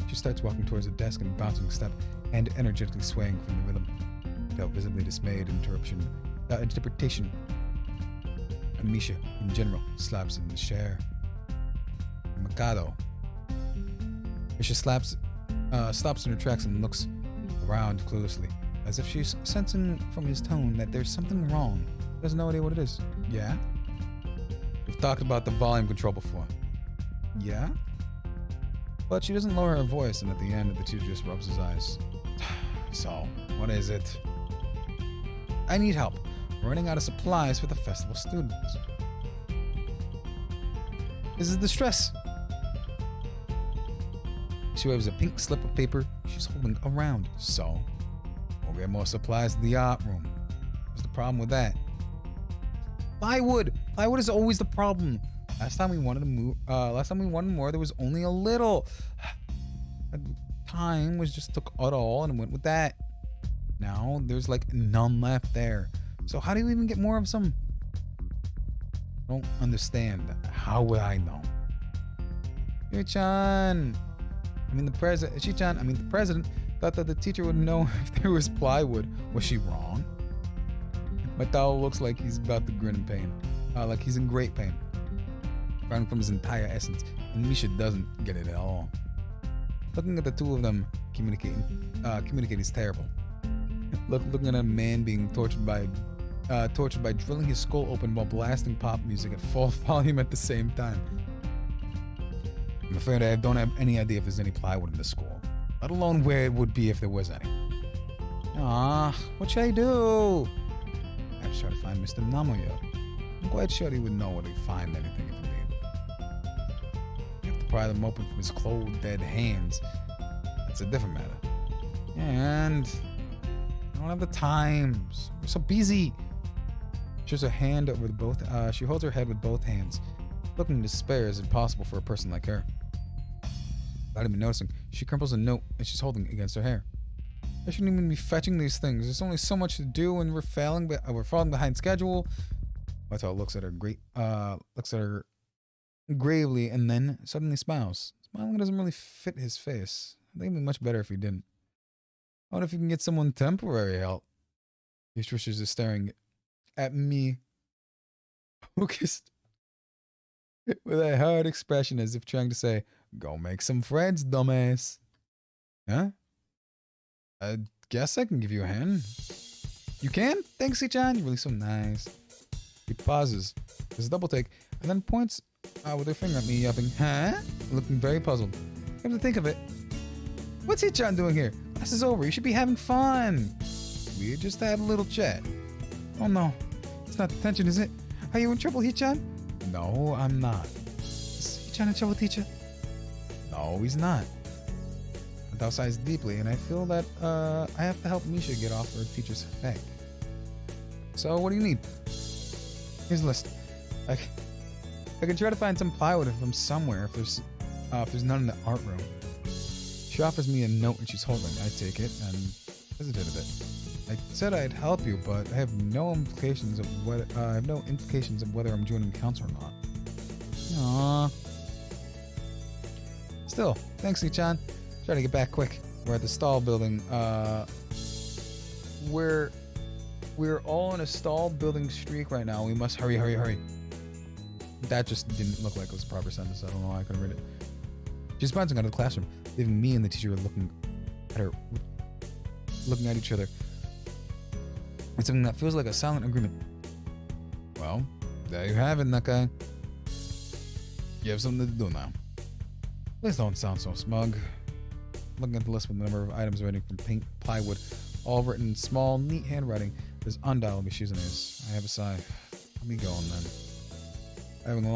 She starts walking towards the desk in a bouncing step and energetically swaying from the rhythm. Without visibly dismayed interpretation. And Misha, in general, slaps in the chair. Mikado. Misha stops in her tracks and looks around cluelessly, as if she's sensing from his tone that there's something wrong. She has no idea what it is. Yeah? We've talked about the volume control before. Yeah? But she doesn't lower her voice, and at the end, the teacher just rubs his eyes. So, what is it? I need help. We're running out of supplies for the festival students. This is the stress. She waves a pink slip of paper she's holding around. So, we'll get more supplies in the art room. What's the problem with that? Plywood! Plywood is always the problem. Last time we wanted more, there was only a little. Time was just took it all and went with that. Now there's like none left there. So how do you even get more of some? I don't understand. How would I know? Shichan, the president thought that the teacher would know if there was plywood. Was she wrong? Matao looks like he's about to grin in pain. Like he's in great pain. Running from his entire essence. And Misha doesn't get it at all. Looking at the two of them communicating is terrible. Looking at a man being tortured by drilling his skull open while blasting pop music at full volume at the same time. I'm afraid I don't have any idea if there's any plywood in the school, let alone where it would be if there was any. What should I do? I have to try to find Mr. Namoyo. I'm quite sure he would know where to find anything if indeed. You have to pry them open from his cold, dead hands. That's a different matter. And I don't have the time. We're so busy. She holds her hand over she holds her head with both hands, looking in despair as impossible for a person like her. Without even noticing, she crumples a note and she's holding it against her hair. I shouldn't even be fetching these things. There's only so much to do, and we're falling behind schedule. Mato looks at her gravely, and then suddenly smiles. Smiling doesn't really fit his face. I think it'd be much better if he didn't. I wonder if you can get someone temporary help. He wishes is staring at me, focused with a hard expression as if trying to say, "Go make some friends, dumbass." Huh? I guess I can give you a hand. You can? Thanks, Ichan. You're really so nice. He pauses. There's a double take, and then points with her finger at me, yelping, "Huh?" Looking very puzzled. Come to think of it, what's Ichan doing here? Class is over. You should be having fun. We just had a little chat. Oh no, it's not detention, is it? Are you in trouble, Hichan? No, I'm not. Is Hichan in trouble, teacher? No, he's not. Matao sighs deeply, and I feel that I have to help Misha get off her teacher's back. So what do you need? Here's a list. I can try to find some plywood from somewhere if there's none in the art room. She offers me a note and she's holding. I take it and hesitate a bit. I said I'd help you, but I have no implications of whether I'm joining the council or not. Aww. Still, thanks, Nichan. Try to get back quick. We're at the stall building. We're all in a stall building streak right now. We must hurry, hurry, hurry. That just didn't look like it was a proper sentence. I don't know why I couldn't read it. She's bouncing out of the classroom, leaving me and the teacher looking at each other. It's something that feels like a silent agreement. Well, there you have it, Nakai. You have something to do now. Please don't sound so smug. Looking at the list with the number of items ranging from paint, plywood, all written in small, neat handwriting, there's undoubtedly shoes in his. I have a sigh. Let me go on then. Having a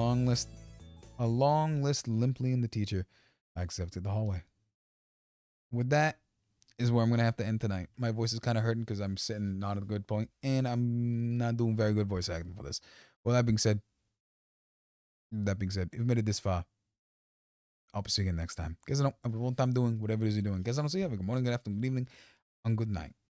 long list limply in the teacher, I accepted the hallway. With that is where I'm going to have to end tonight. My voice is kind of hurting because I'm sitting not at a good point, and I'm not doing very good voice acting for this. Well, that being said, if you made it this far, I'll see you again next time. Guess I don't have a long time doing whatever it is you're doing. Guess I don't see you. Have a good morning, good afternoon, good evening, and good night.